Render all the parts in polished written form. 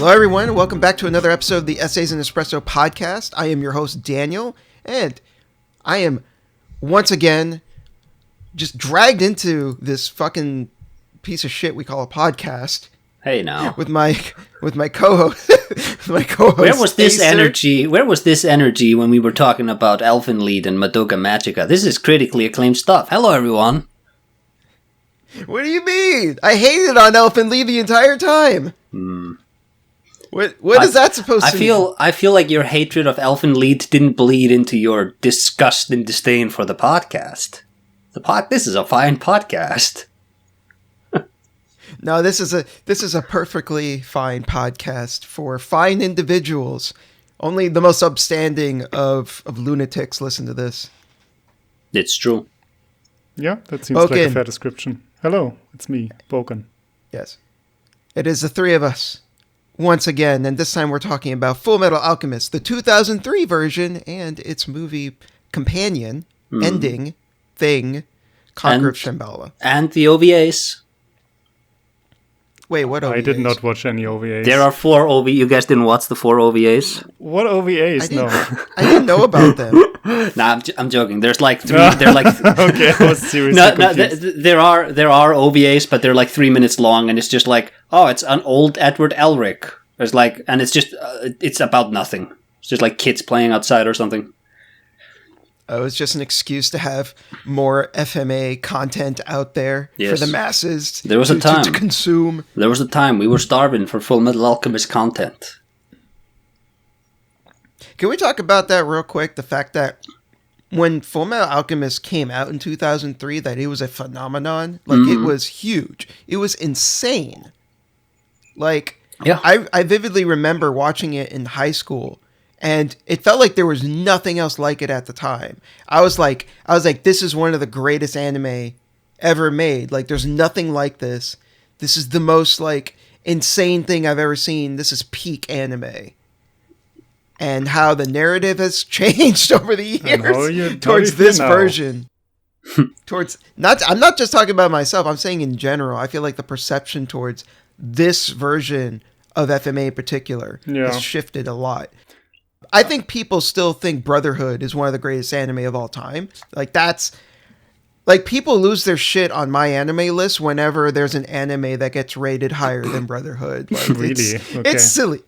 Hello, everyone. Welcome back to another episode of the Essays in Espresso podcast. I am your host, Daniel, and I am once again just dragged into this fucking piece of shit we call a podcast. Hey, now with my co-host, Where was this Aesir. energy? Where was this energy when we were talking about Elfenlied and Madoka Magica? This is critically acclaimed stuff. Hello, everyone. What do you mean? I hated on Elfenlied the entire time. What is that supposed to mean? I feel like your hatred of Elfenlied didn't bleed into your disgust and disdain for the podcast. This is a fine podcast. No, this is a perfectly fine podcast for fine individuals. Only the most upstanding of lunatics listen to this. It's true. Yeah, that seems like a fair description. Hello, it's me, Bouken. Yes. It is the three of us. Once again, and this time we're talking about Fullmetal Alchemist, the 2003 version, and its movie companion, ending, thing, Conqueror of Shambala. And the OVAs. Wait, what OVAs? I did not watch any OVAs. There are 4 OVAs. You guys didn't watch the 4 OVAs? What OVAs? No. I didn't know about them. Nah, I'm joking. There's like 3. They're like Okay, I was seriously confused. there are OVAs, but they're like 3 minutes long, and it's just like, oh, it's an old Edward Elric. There's like, and it's just it's about nothing. It's just like kids playing outside or something. Oh, it's just an excuse to have more FMA content out there for the masses. There was a time to consume. There was a time we were starving for Fullmetal Alchemist content. Can we talk about that real quick? The fact that when Fullmetal Alchemist came out in 2003, that it was a phenomenon. Like, it was huge. It was insane. Like, yeah. I vividly remember watching it in high school, and it felt like there was nothing else like it at the time. I was like, this is one of the greatest anime ever made. Like, there's nothing like this. This is the most, like, insane thing I've ever seen. This is peak anime. And how the narrative has changed over the years towards this version. I'm not just talking about myself. I'm saying in general. I feel like the perception towards this version of FMA in particular has shifted a lot. I think people still think Brotherhood is one of the greatest anime of all time. Like, that's... Like, people lose their shit on my anime list whenever there's an anime that gets rated higher than Brotherhood. Like, really? It's silly.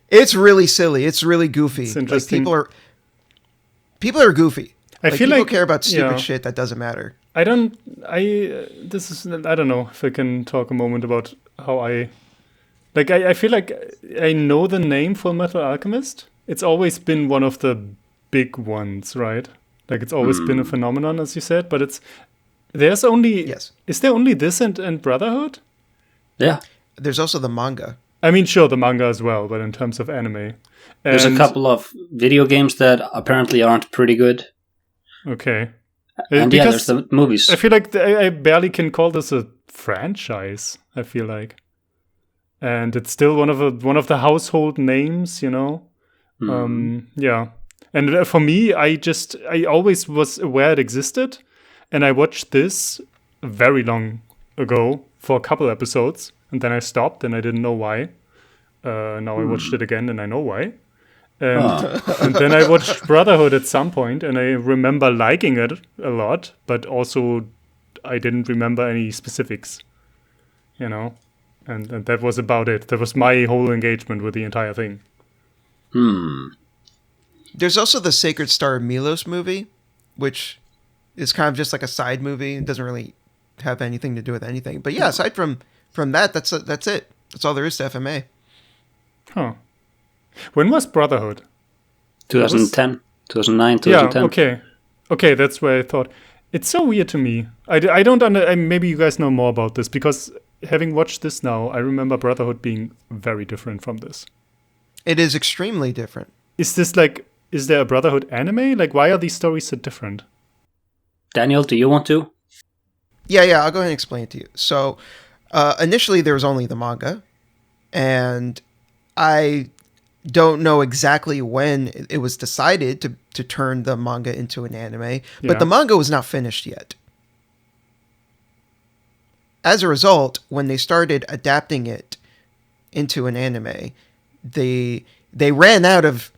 It's really silly. It's really goofy. It's interesting. Like, people are goofy. I feel people like care about stupid shit that doesn't matter. I don't know if I can talk a moment about how I feel like I know the name Fullmetal Alchemist. It's always been one of the big ones, right? Like, it's always been a phenomenon, as you said, but is there only this and Brotherhood? Yeah. There's also the manga. I mean, sure, the manga as well, but in terms of anime. There's a couple of video games that apparently aren't pretty good. Okay. And there's the movies. I feel like I barely can call this a franchise, I feel like. And it's still one of the household names, you know? Yeah. And for me, I always was aware it existed. And I watched this very long ago for a couple episodes. And then I stopped and I didn't know why. Now I watched it again and I know why. And then I watched Brotherhood at some point and I remember liking it a lot, but also I didn't remember any specifics, you know? And that was about it. That was my whole engagement with the entire thing. There's also the Sacred Star of Milos movie, which is kind of just like a side movie. It doesn't really have anything to do with anything. But yeah, aside from that, that's it. That's all there is to FMA. Huh. When was Brotherhood? 2010. 2009, 2010. Yeah, okay, that's where I thought. It's so weird to me. I don't maybe you guys know more about this, because having watched this now, I remember Brotherhood being very different from this. It is extremely different. Is there a Brotherhood anime? Like, why are these stories so different? Daniel, do you want to? Yeah, I'll go ahead and explain it to you. So, initially there was only the manga, and I don't know exactly when it was decided to turn the manga into an anime, but the manga was not finished yet. As a result, when they started adapting it into an anime, they ran out of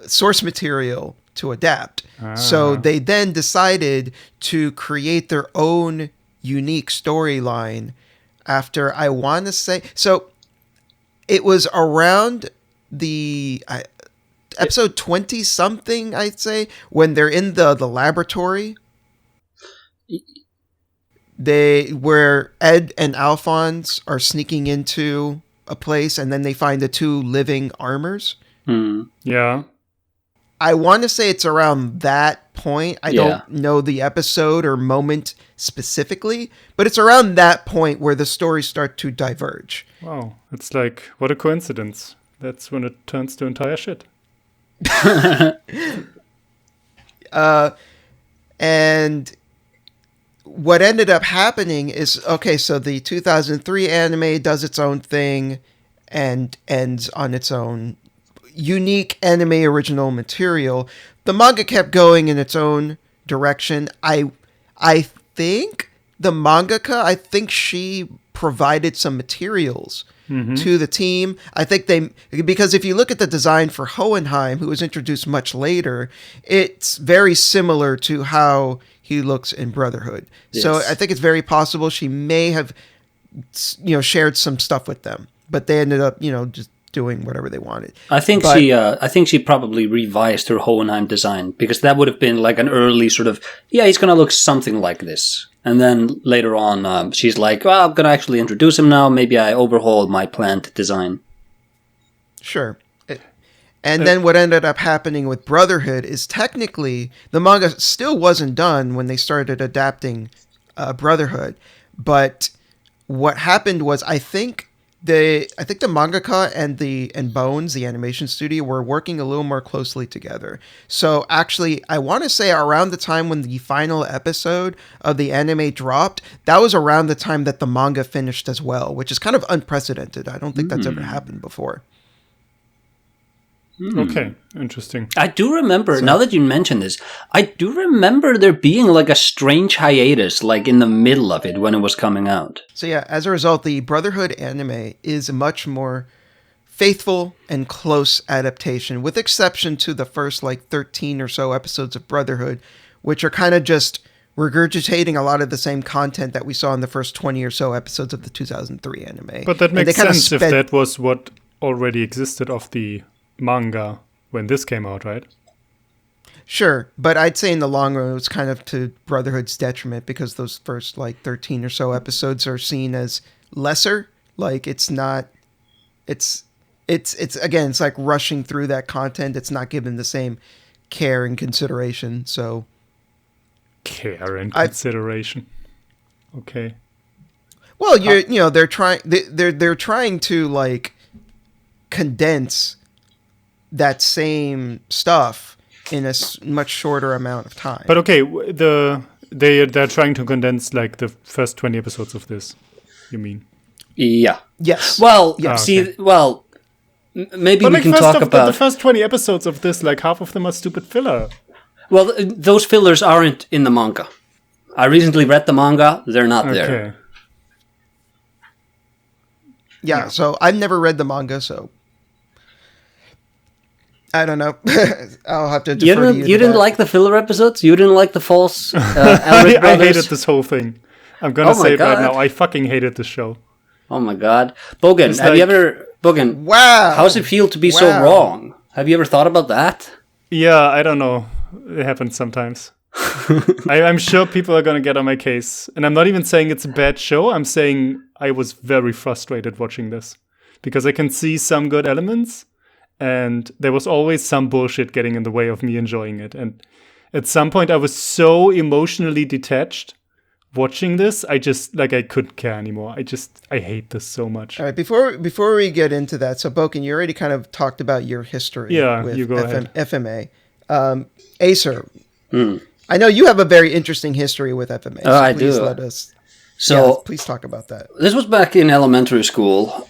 source material to adapt. So they then decided to create their own unique storyline after, I want to say, so it was around the episode 20 something, I'd say, when they're in the laboratory. Where Ed and Alphonse are sneaking into a place, and then they find the two living armors. Yeah. I want to say it's around that point. I don't know the episode or moment specifically, but it's around that point where the stories start to diverge. Wow. It's like, what a coincidence. That's when it turns to entire shit. And what ended up happening is, okay, so the 2003 anime does its own thing and ends on its own unique anime original material. The manga kept going in its own direction. I think the mangaka, she provided some materials to the team. I think because if you look at the design for Hohenheim, who was introduced much later, it's very similar to how he looks in Brotherhood. Yes. So I think it's very possible she may have, shared some stuff with them, but they ended up, just doing whatever they wanted. I think she probably revised her Hohenheim design, because that would have been like an early sort of, he's going to look something like this. And then later on, she's like, well, I'm going to actually introduce him now. Maybe I overhaul my planned design. Sure. And then what ended up happening with Brotherhood is technically the manga still wasn't done when they started adapting Brotherhood. But what happened was, I think the mangaka and Bones, the animation studio, were working a little more closely together. So actually, I want to say around the time when the final episode of the anime dropped, that was around the time that the manga finished as well, which is kind of unprecedented. I don't think that's ever happened before. Okay, interesting. I do remember, now that you mention this, I do remember there being like a strange hiatus, like in the middle of it when it was coming out. So yeah, as a result, the Brotherhood anime is a much more faithful and close adaptation, with exception to the first 13 or so episodes of Brotherhood, which are kind of just regurgitating a lot of the same content that we saw in the first 20 or so episodes of the 2003 anime. But that makes sense if that was what already existed of the manga when this came out, right? Sure, but I'd say in the long run it was kind of to Brotherhood's detriment, because those first 13 or so episodes are seen as lesser. It's not, it's again, it's like rushing through that content. It's not given the same care and consideration. So care and consideration. Okay. Well, they're trying to condense that same stuff in a much shorter amount of time. But okay, they're trying to condense the first 20 episodes of this, you mean? Yeah. Yes. Well, maybe but we can talk about the first 20 episodes of this. Half of them are stupid filler. Well, those fillers aren't in the manga. I recently read the manga; they're not there. Yeah. So I've never read the manga, so I don't know. I'll have to defer to you. You didn't like the filler episodes? You didn't like the false Elric brothers? I hated this whole thing. I'm gonna say it right now. I fucking hated this show. Oh my god, Bouken, you ever Bouken? Wow. How does it feel to be so wrong? Have you ever thought about that? Yeah, I don't know. It happens sometimes. I'm sure people are gonna get on my case, and I'm not even saying it's a bad show. I'm saying I was very frustrated watching this because I can see some good elements, and there was always some bullshit getting in the way of me enjoying it. And at some point, I was so emotionally detached watching this. I just I couldn't care anymore. I hate this so much. All right, before we get into that, so Bouken, you already kind of talked about your history with you go ahead. FMA. Aesir, I know you have a very interesting history with FMA. So I please do. Let us. So please talk about that. This was back in elementary school.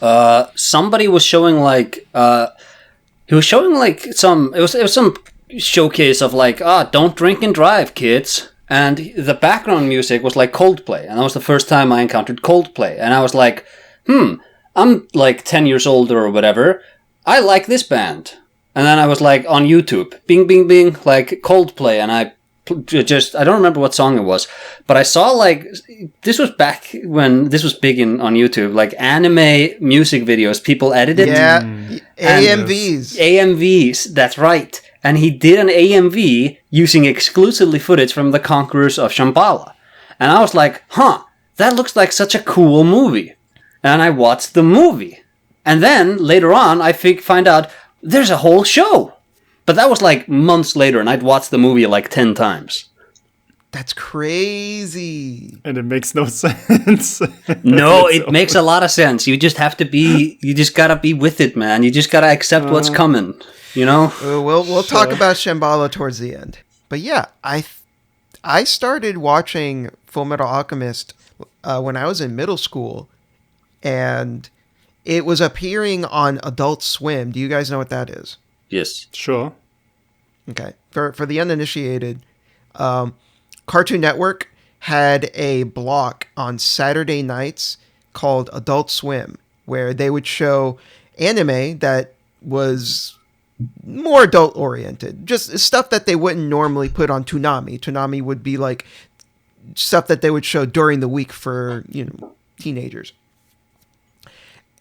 Somebody was showing he was showing some. It was some showcase of don't drink and drive, kids. And the background music was Coldplay, and that was the first time I encountered Coldplay. And I was like, I'm 10 years older or whatever. I like this band. And then I was like on YouTube, bing, bing, bing, like Coldplay, and I don't remember what song it was, but I saw like, this was back when this was big on YouTube, like anime music videos, people edited. Yeah, AMVs. AMVs, that's right. And he did an AMV using exclusively footage from the Conquerors of Shambala. And I was like, that looks like such a cool movie. And I watched the movie. And then later on, I find out there's a whole show. But that was like months later, and I'd watched the movie like 10 times. That's crazy. And it makes no sense. No, it makes a lot of sense. You just gotta be with it, man. You just gotta accept what's coming, you know? We'll talk about Shambhala towards the end. But yeah, I started watching Fullmetal Alchemist when I was in middle school, and it was appearing on Adult Swim. Do you guys know what that is? Yes. Sure. Okay. For the uninitiated, Cartoon Network had a block on Saturday nights called Adult Swim, where they would show anime that was more adult oriented, just stuff that they wouldn't normally put on Toonami. Toonami would be like stuff that they would show during the week for, teenagers.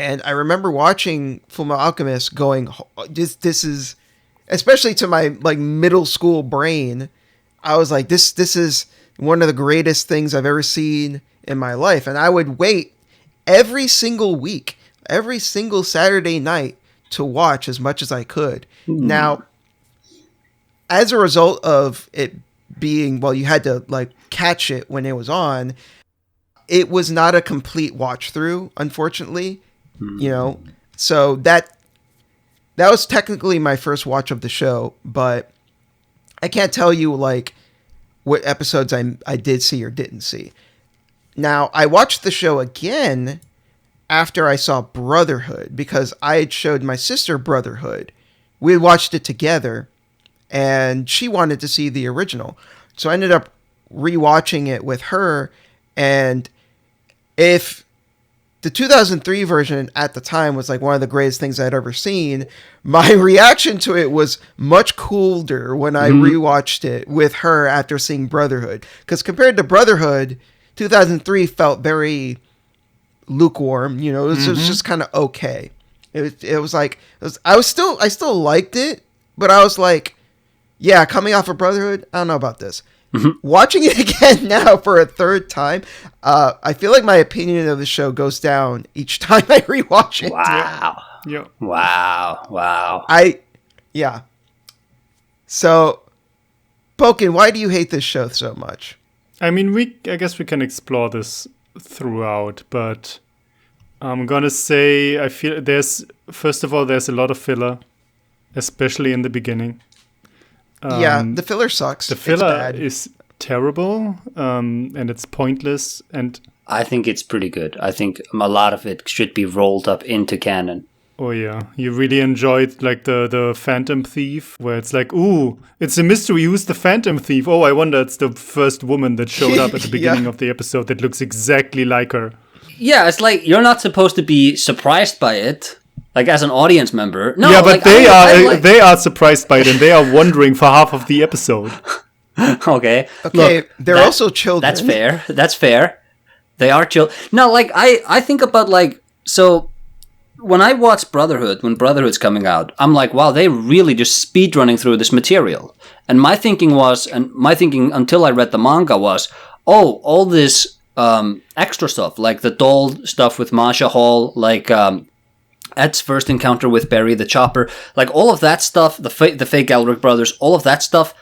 And I remember watching Fullmetal Alchemist going, this is, especially to my like middle school brain, I was like, this is one of the greatest things I've ever seen in my life. And I would wait every single week, every single Saturday night to watch as much as I could. Now, as a result of it being, you had to like catch it when it was on, it was not a complete watch through, unfortunately. So that was technically my first watch of the show, but I can't tell you like what episodes I did see or didn't see. Now, I watched the show again after I saw Brotherhood, because I had showed my sister Brotherhood. We had watched it together, and she wanted to see the original. So I ended up rewatching it with her, and if the 2003 version at the time was like one of the greatest things I'd ever seen, my reaction to it was much colder when I rewatched it with her after seeing Brotherhood. Because compared to Brotherhood, 2003 felt very lukewarm. It was just kind of okay. It was like, I still liked it, but I was like, yeah, coming off of Brotherhood, I don't know about this. Watching it again now for a third time, I feel like my opinion of the show goes down each time I rewatch it. Wow. Yeah. Wow. Yeah. So, Bouken, why do you hate this show so much? I mean, I guess we can explore this throughout, but I'm gonna say I feel first of all, there's a lot of filler, especially in the beginning. The filler sucks. The filler is terrible, and it's pointless. And I think it's pretty good. I think a lot of it should be rolled up into canon. Oh yeah, you really enjoyed like the Phantom Thief, where it's like, ooh, it's a mystery. Who's the Phantom Thief? Oh, I wonder. It's the first woman that showed up at the beginning of the episode that looks exactly like her. Yeah, it's like you're not supposed to be surprised by it. Like as an audience member, no. Yeah, but they are surprised by it, and they are wondering for half of the episode. Okay. Look, they're also children. That's fair. They are children. No, like I think about like, so when I watch Brotherhood, when Brotherhood's coming out, I'm like, wow, they really just speed running through this material. And my thinking until I read the manga was, all this extra stuff, like the doll stuff with Masha Hall, like Ed's first encounter with Barry the Chopper, like all of that stuff, the fake Elric brothers, all of that stuff,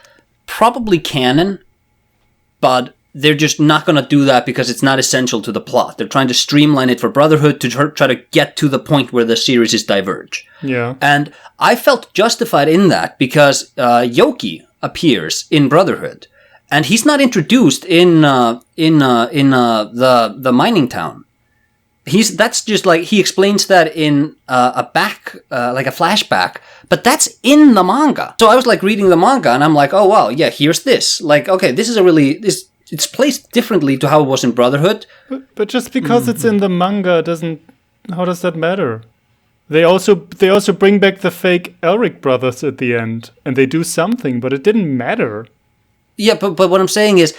probably canon, but they're just not going to do that because it's not essential to the plot. They're trying to streamline it for Brotherhood to try to get to the point where the series is diverge. Yeah. And I felt justified in that because Yoki appears in Brotherhood, and he's not introduced in the mining town. That's just like, he explains that in like a flashback, but that's in the manga. So I was like reading the manga and I'm like, oh wow, yeah, here's this. Like, okay, this is it's placed differently to how it was in Brotherhood. But just because it's in the manga how does that matter? They also bring back the fake Elric brothers at the end, and they do something, but it didn't matter. Yeah, but what I'm saying is,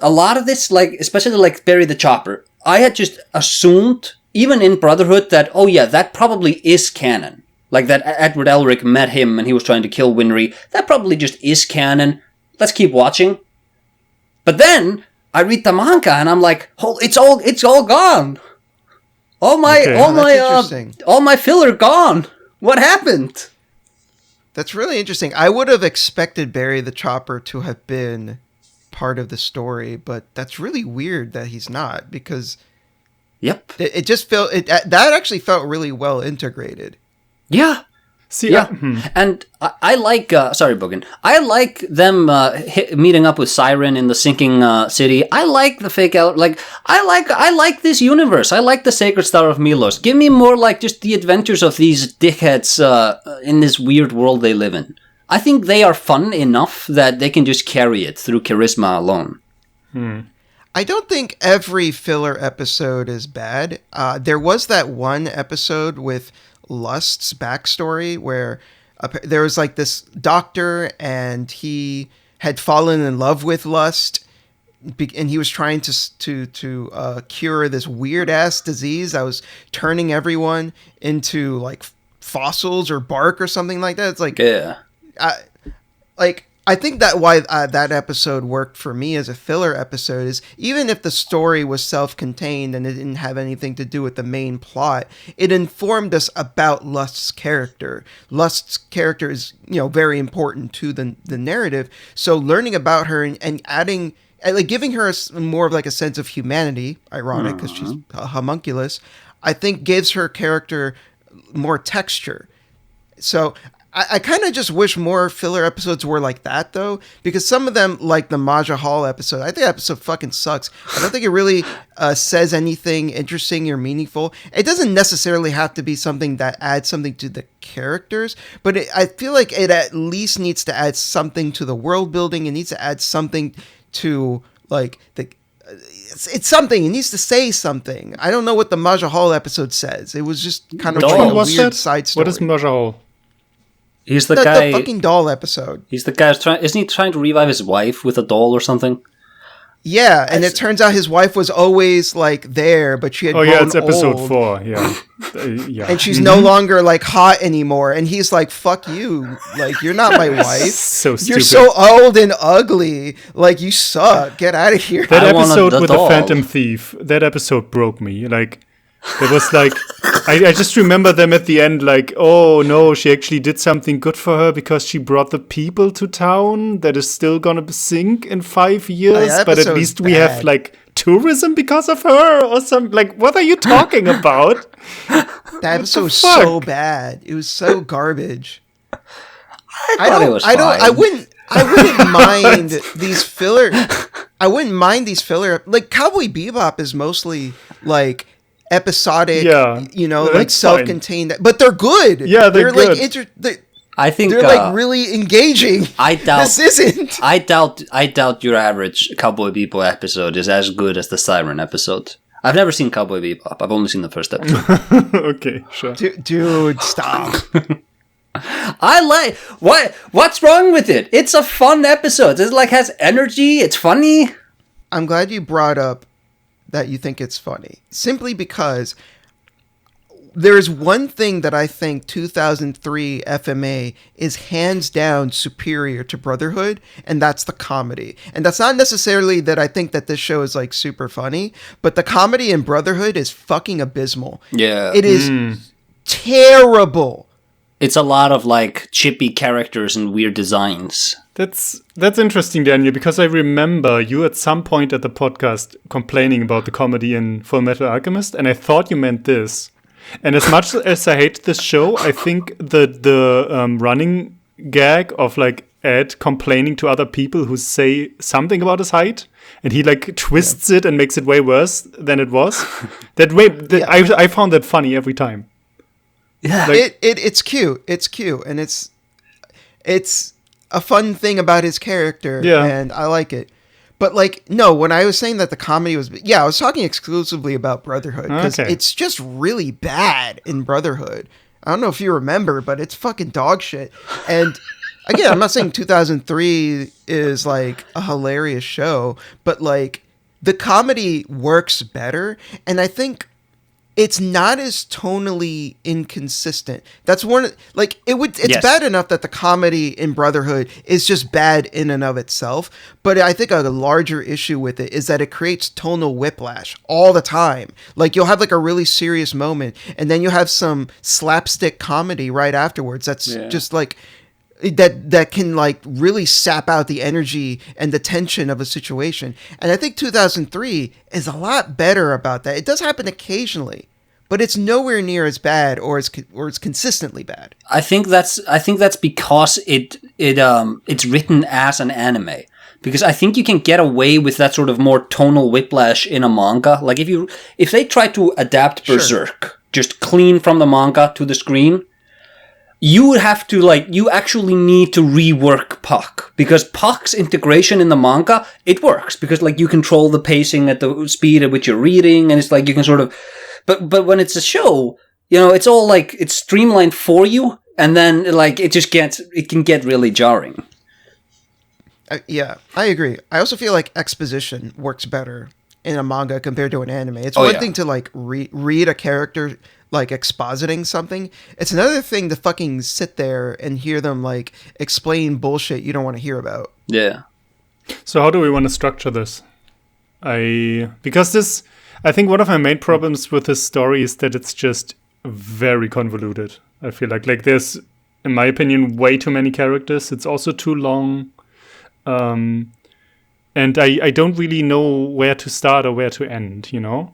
a lot of this, like, especially like Barry the Chopper, I had just assumed, even in Brotherhood, that, oh yeah, that probably is canon. Like that Edward Elric met him and he was trying to kill Winry. That probably just is canon. Let's keep watching. But then I read the manga and I'm like, oh, it's all gone. All my filler gone. What happened? That's really interesting. I would have expected Barry the Chopper to have been part of the story, but that's really weird that he's not, because Yep. it just felt that actually felt really well integrated. Yeah. See, Yeah. And I like, sorry, Bouken. I like them meeting up with Siren in the sinking city. I like the fake out. Like, I like this universe. I like the Sacred Star of Milos. Give me more like just the adventures of these dickheads in this weird world they live in. I think they are fun enough that they can just carry it through charisma alone. I don't think every filler episode is bad. There was that one episode with Lust's backstory where there was like this doctor and he had fallen in love with Lust, and he was trying to cure this weird ass disease that was turning everyone into like fossils or bark or something like that. It's like, Yeah. I think that why that episode worked for me as a filler episode is, even if the story was self-contained and it didn't have anything to do with the main plot, it informed us about Lust's character. Lust's character is, very important to the narrative. So learning about her and adding, like, giving her more of like a sense of humanity, ironic because she's a homunculus, I think gives her character more texture. So I kind of just wish more filler episodes were like that, though, because some of them, like the Maja Hall episode, I think that episode fucking sucks. I don't think it really says anything interesting or meaningful. It doesn't necessarily have to be something that adds something to the characters, but I feel like it at least needs to add something to the world building. It needs to add something to, like, it's something. It needs to say something. I don't know what the Maja Hall episode says. It was just kind of like a weird side story. What is Maja Hall? He's the guy. The fucking doll episode. He's the guy. Isn't he trying to revive his wife with a doll or something? Yeah, and it turns out his wife was always like there, but she had grown it's episode old, 4. Yeah, yeah. and she's no longer like hot anymore. And he's like, "Fuck you! Like, you're not my wife. So stupid. You're so old and ugly. Like, you suck. Get out of here." That I want episode the with doll. the Phantom Thief. That episode broke me. Like, it was like, I just remember them at the end like, oh no, she actually did something good for her because she brought the people to town that is still gonna sink in 5 years, that but at episode's least we have bad. like tourism because of her or something. Like, what are you talking about? That episode was fuck? so bad. It was so garbage. I thought it was fine. I wouldn't mind these filler. I wouldn't mind these filler. Like, Cowboy Bebop is mostly like episodic, Yeah, like that's self-contained, but they're good. Yeah, they're good. Like I think they're like really engaging. I doubt This isn't. I doubt your average Cowboy Bebop episode is as good as the Siren episode. I've never seen Cowboy Bebop. I've only seen the first episode. Okay, sure. Dude, stop. I like what's wrong with it? It's a fun episode. It like has energy. It's funny. I'm glad you brought up that you think it's funny, simply because there's one thing that I think 2003 FMA is hands down superior to Brotherhood, and that's the comedy. And that's not necessarily that I think that this show is like super funny, but the comedy in Brotherhood is fucking abysmal. Yeah. It is terrible. It's a lot of like chippy characters and weird designs. That's interesting, Daniel, because I remember you at some point at the podcast complaining about the comedy in Fullmetal Alchemist, and I thought you meant this. And as much as I hate this show, I think the running gag of like Ed complaining to other people who say something about his height, and he like twists it and makes it way worse than it was. I found that funny every time. Yeah. Like- It's cute. It's cute, and it's a fun thing about his character, Yeah. and I like it. But like, no, when I was saying that the comedy was, I was talking exclusively about Brotherhood, because Okay. it's just really bad in Brotherhood. I don't know if you remember, but it's fucking dog shit. And again, I'm not saying 2003 is like a hilarious show, but like the comedy works better, and I think it's not as tonally inconsistent. That's one, like, it's Yes. bad enough that the comedy in Brotherhood is just bad in and of itself, but I think a larger issue with it is that it creates tonal whiplash all the time. Like, you'll have like a really serious moment, and then you'll have some slapstick comedy right afterwards that's just like that can like really sap out the energy and the tension of a situation. And I think 2003 is a lot better about that. It does happen occasionally, but it's nowhere near as bad or it's consistently bad. I think that's because it's written as an anime. Because I think you can get away with that sort of more tonal whiplash in a manga. Like if they try to adapt Berserk, just clean from the manga to the screen, you would have to, like, you actually need to rework Puck. Because Puck's integration in the manga, it works. Because, like, you control the pacing at the speed at which you're reading, and it's like you can sort of... But when it's a show, you know, it's all, like, it's streamlined for you, and then, like, it can get really jarring. Yeah, I agree. I also feel like exposition works better in a manga compared to an anime. It's one thing to, like, read a character... like expositing something. It's another thing to fucking sit there and hear them like explain bullshit you don't want to hear about. Yeah. So how do we want to structure this? Because I think one of my main problems with this story is that it's just very convoluted. I feel like there's, in my opinion, way too many characters. It's also too long. And I don't really know where to start or where to end, you know?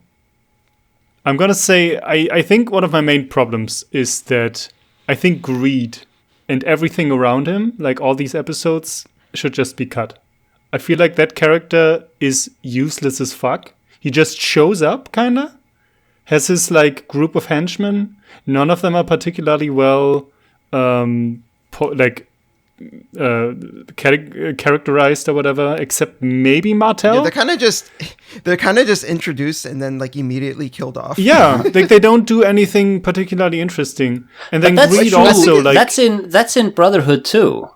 I'm going to say, I think one of my main problems is that I think Greed and everything around him, like all these episodes, should just be cut. I feel like that character is useless as fuck. He just shows up, kinda. Has his, like, group of henchmen. None of them are particularly well, characterized or whatever, except maybe Martel. Yeah, they're kind of just introduced and then like immediately killed off. Yeah, like they don't do anything particularly interesting. And then Greed also, like, that's in Brotherhood too.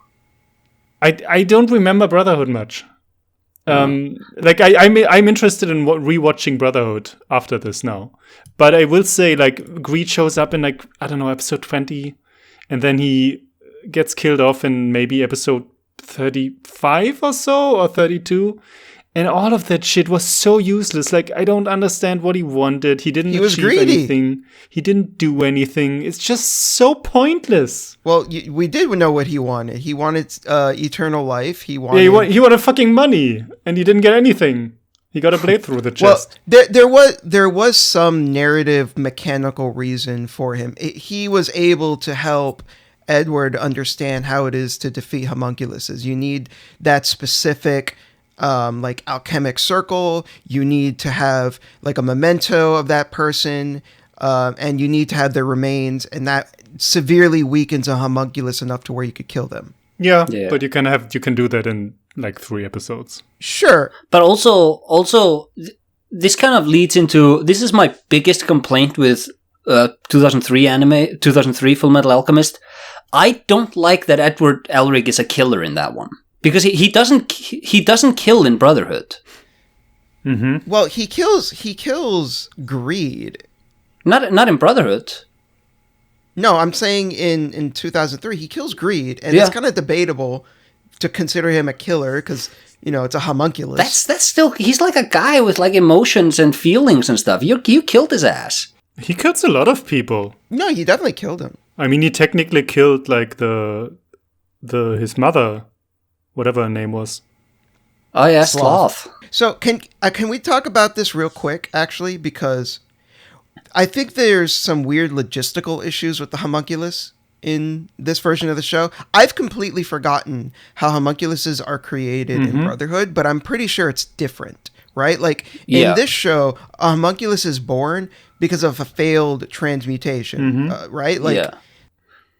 I don't remember Brotherhood much. Like I'm interested in rewatching Brotherhood after this now. But I will say, like, Greed shows up in, like, I don't know, episode 20, and then he gets killed off in maybe episode 35 or so, or 32. And all of that shit was so useless. Like, I don't understand what he wanted. He didn't achieve anything. He didn't do anything. It's just so pointless. Well, we did know what he wanted. He wanted eternal life. He wanted fucking money, and he didn't get anything. He got a blade through the chest. Well, there was some narrative mechanical reason for him. He was able to help Edward understand how it is to defeat homunculuses. You need that specific like alchemic circle. You need to have like a memento of that person, and you need to have their remains, and that severely weakens a homunculus enough to where you could kill them. Yeah, but you can do that in like 3 episodes. Sure. But also this kind of leads into, this is my biggest complaint with 2003 Fullmetal Alchemist. I don't like that Edward Elric is a killer in that one, because he doesn't kill in Brotherhood. Mm-hmm. Well, he kills Greed. Not in Brotherhood. No, I'm saying in 2003 he kills Greed, and it's kind of debatable to consider him a killer because, you know, it's a homunculus. That's still, he's like a guy with like emotions and feelings and stuff. You killed his ass. He kills a lot of people. No, you definitely killed him. I mean, he technically killed like his mother, whatever her name was. Oh yeah, Sloth. So can we talk about this real quick, actually, because I think there's some weird logistical issues with the homunculus in this version of the show. I've completely forgotten how homunculuses are created in Brotherhood, but I'm pretty sure it's different, right? Like in this show, a homunculus is born because of a failed transmutation, right? Like,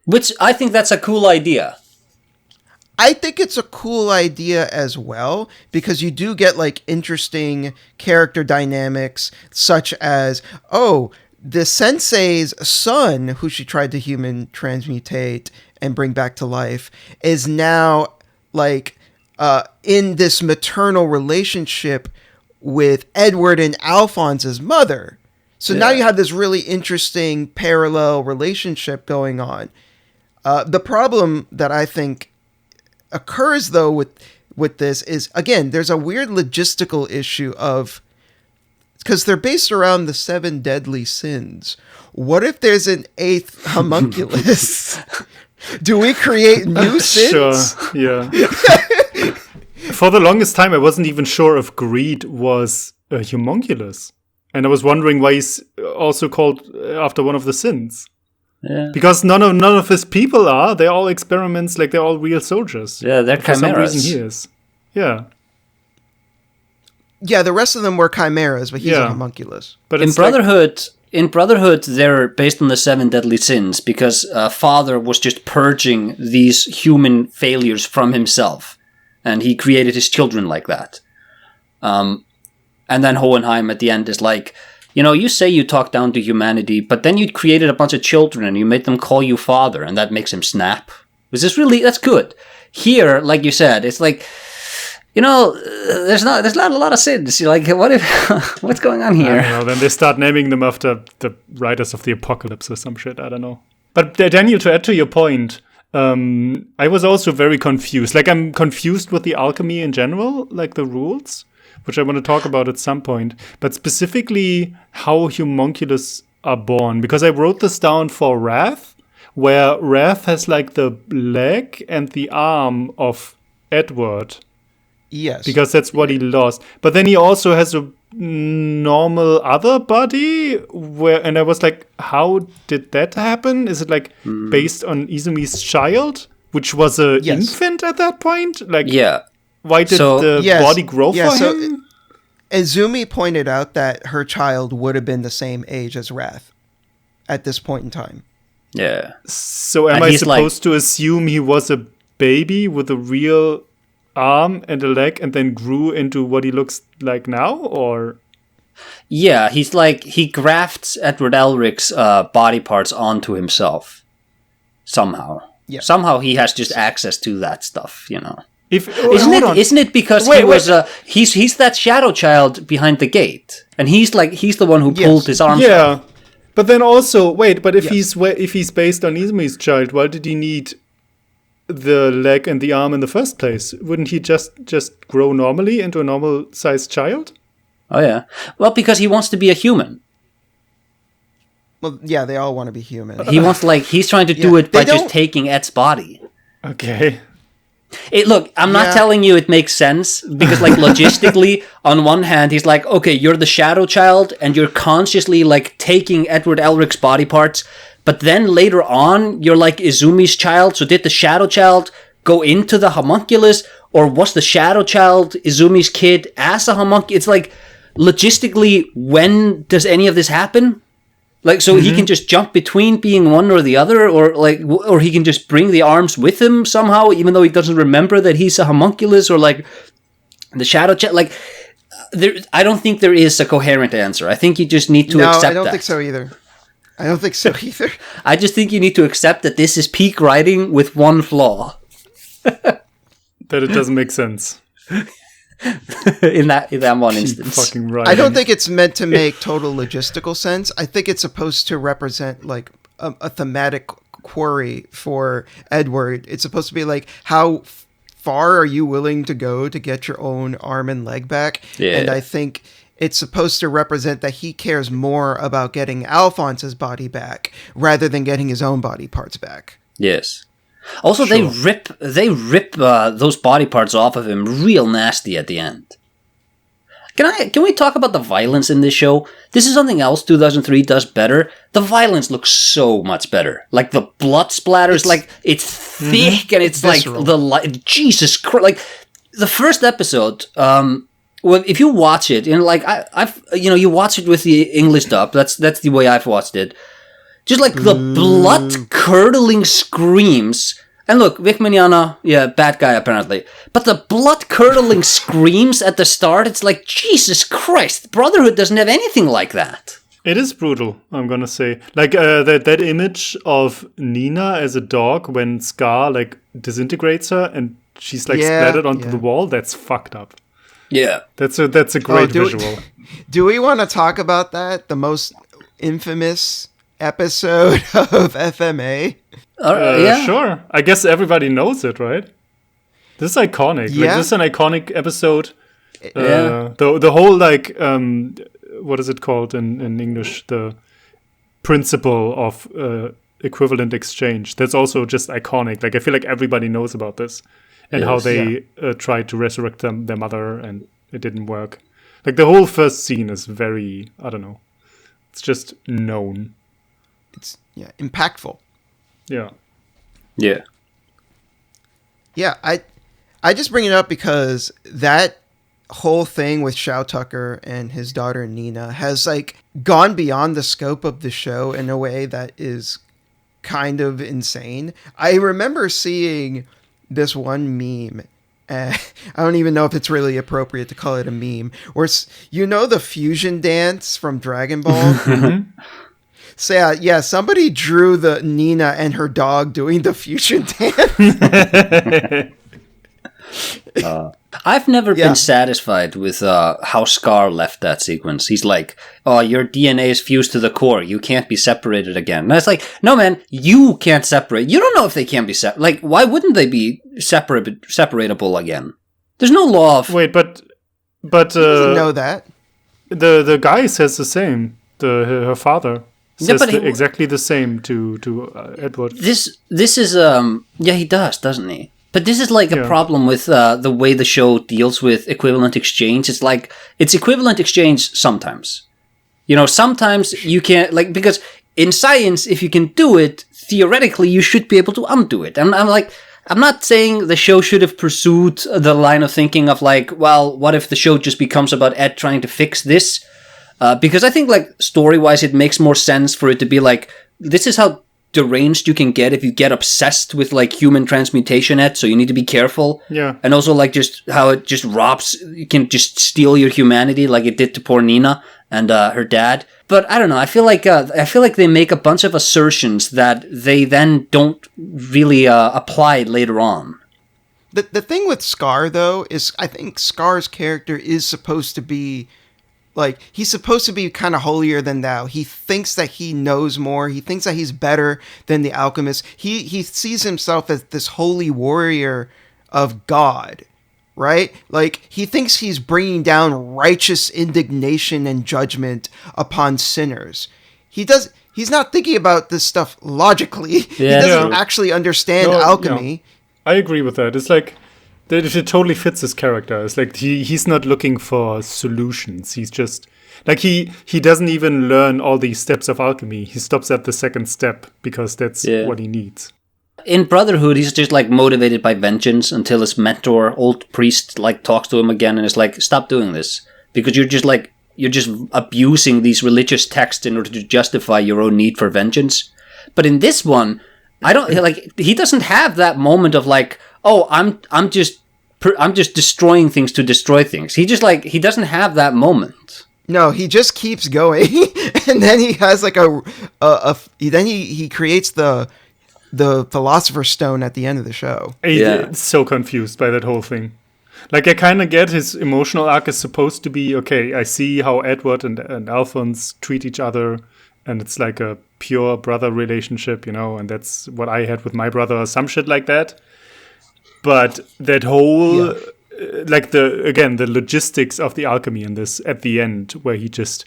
which I think that's a cool idea. I think it's a cool idea as well, because you do get like interesting character dynamics, such as, the sensei's son, who she tried to human transmutate and bring back to life, is now like in this maternal relationship with Edward and Alphonse's mother. So now you have this really interesting parallel relationship going on. The problem that I think occurs though with this is, again, there's a weird logistical issue of, because they're based around the 7 deadly sins. What if there's an 8th homunculus? Do we create new sins? Sure, yeah. For the longest time, I wasn't even sure if greed was a homunculus. And I was wondering why he's also called after one of the sins. Yeah. Because none of his people are. They're all experiments, like they're all real soldiers. Yeah, they're For some chimeras. reason he is. Yeah. Yeah, the rest of them were chimeras, but he's a homunculus. But in Brotherhood, they're based on the 7 deadly sins because Father was just purging these human failures from himself, and he created his children like that. And then Hohenheim at the end is like, you say you talk down to humanity, but then you created a bunch of children and you made them call you Father, and that makes him snap. That's good. Here, like you said, it's like, there's not a lot of sins. You're like, what's going on here? I don't know. Then they start naming them after the writers of the Apocalypse or some shit. I don't know. But Daniel, to add to your point, I was also very confused. Like, I'm confused with the alchemy in general, like the rules, which I want to talk about at some point. But specifically, how homunculus are born, because I wrote this down for Wrath, where Wrath has like the leg and the arm of Edward. Yes. Because that's what he lost. But then he also has a normal other body and I was like, how did that happen? Is it like based on Izumi's child, which was an infant at that point? Like, why did the body grow for him? Izumi pointed out that her child would have been the same age as Wrath at this point in time. Yeah. So am I supposed to assume he was a baby with a real arm and a leg and then grew into what he looks like now, or? Yeah, he's like, he grafts Edward Elric's body parts onto himself. Somehow. Yeah. Somehow he has just access to that stuff, Isn't it because he's that shadow child behind the gate, and he's the one who pulled his arms out. But then also, if he's based on Izumi's child, why did he need the leg and the arm in the first place? Wouldn't he just grow normally into a normal sized child? Oh yeah. Well, because he wants to be a human. Well, yeah, they all want to be human. He wants he's trying to do it by just taking Ed's body. Okay. Look, I'm not telling you it makes sense, because logistically, on one hand, he's like, okay, you're the shadow child and you're consciously taking Edward Elric's body parts. But then later on, you're like Izumi's child. So did the shadow child go into the homunculus, or was the shadow child Izumi's kid as a homunculus? It's logistically, when does any of this happen? He can just jump between being one or the other, or he can just bring the arms with him somehow, even though he doesn't remember that he's a homunculus, or the shadow child. I don't think there is a coherent answer. I think you just need to accept that. I don't think so either. I just think you need to accept that this is peak writing with one flaw. That it doesn't make sense. in that one instance. Fucking right. I don't think it's meant to make total logistical sense. I think it's supposed to represent a thematic query for Edward. It's supposed to be how far are you willing to go to get your own arm and leg back? Yeah. And I think it's supposed to represent that he cares more about getting Alphonse's body back rather than getting his own body parts back. Yes. Also, they rip those body parts off of him real nasty at the end. Can we talk about the violence in this show? This is something else 2003 does better. The violence looks so much better. The blood splatters, it's thick and it's visceral. Jesus Christ! The first episode. Well, if you watch it, I've you watch it with the English dub. That's the way I've watched it. Just the blood curdling screams. And look, Vic Mignogna, bad guy apparently. But the blood curdling screams at the start, it's Jesus Christ, Brotherhood doesn't have anything like that. It is brutal, I'm gonna say. Like that image of Nina as a dog when Scar like disintegrates her and she's like splattered onto the wall. That's fucked up. Yeah, that's a great visual. Do we want to talk about that? The most infamous episode of FMA? Yeah, sure. I guess everybody knows it, right? This is iconic. Yeah. Like, this is an iconic episode. Yeah. The whole like what is it called in English? The principle of equivalent exchange. That's also just iconic. Like I feel like everybody knows about this and how they tried to resurrect their mother and it didn't work. Like the whole first scene is very, I don't know. It's just known. It's impactful. Yeah. Yeah. Yeah, I just bring it up because that whole thing with Shao Tucker and his daughter Nina has like gone beyond the scope of the show in a way that is kind of insane. I remember seeing this one meme. I don't even know if it's really appropriate to call it a meme. Where the fusion dance from Dragon Ball. So somebody drew the Nina and her dog doing the fusion dance. I've never been satisfied with how Scar left that sequence. He's like, "Oh, your DNA is fused to the core. You can't be separated again." And it's like, no, man, you can't separate. You don't know if they can be separated. Like, why wouldn't they be separatable again? There's no law of... Wait, but doesn't know that. The guy says the same. Her father says exactly the same to Edward. This is he does, doesn't he? But this is like a problem with the way the show deals with equivalent exchange. It's like, it's equivalent exchange sometimes. Sometimes you can't, like, because in science, if you can do it, theoretically, you should be able to undo it. And I'm not saying the show should have pursued the line of thinking of like, well, what if the show just becomes about Ed trying to fix this? Because I think, like, story-wise, it makes more sense for it to be like, this is how deranged you can get if you get obsessed with like human transmutation, Ed, so you need to be careful. Yeah. And also like just how it just you can just steal your humanity like it did to poor Nina and her dad. But I don't know, I feel like they make a bunch of assertions that they then don't really apply later on. The thing with Scar though is I think Scar's character is supposed to be like, he's supposed to be kind of holier than thou. He thinks that he knows more. He thinks that he's better than the alchemist. He sees himself as this holy warrior of God, right? Like, he thinks he's bringing down righteous indignation and judgment upon sinners. He's not thinking about this stuff logically. He doesn't actually understand alchemy. I agree with that. It's like, it totally fits his character. It's like he's not looking for solutions. He's just like he doesn't even learn all these steps of alchemy. He stops at the second step because that's what he needs. In Brotherhood, he's just like motivated by vengeance until his mentor, old priest, like talks to him again and is like, "Stop doing this because you're just abusing these religious texts in order to justify your own need for vengeance." But in this one, I don't like. He doesn't have that moment of like, "Oh, I'm just destroying things to destroy things." He doesn't have that moment. No, he just keeps going, and then he has like he creates the Philosopher's Stone at the end of the show. I'm so confused by that whole thing. Like, I kind of get his emotional arc is supposed to be, okay, I see how Edward and Alphonse treat each other, and it's like a pure brother relationship, and that's what I had with my brother or some shit like that. But that whole, the logistics of the alchemy in this at the end, where he just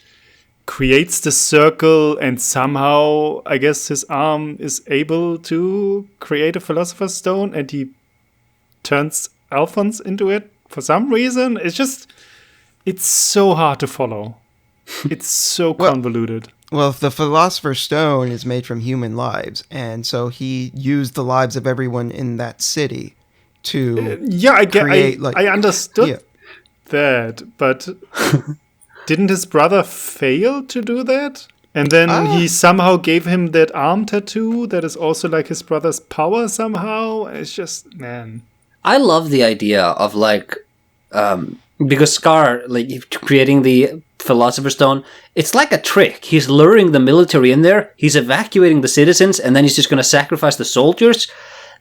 creates the circle and somehow, I guess, his arm is able to create a Philosopher's Stone and he turns Alphonse into it for some reason. It's so hard to follow. It's so convoluted. Well, the Philosopher's Stone is made from human lives, and so he used the lives of everyone in that city to I understood that, but didn't his brother fail to do that? And then he somehow gave him that arm tattoo that is also like his brother's power somehow. It's just, man. I love the idea of like, because Scar, like creating the Philosopher's Stone. It's like a trick. He's luring the military in there. He's evacuating the citizens, and then he's just going to sacrifice the soldiers.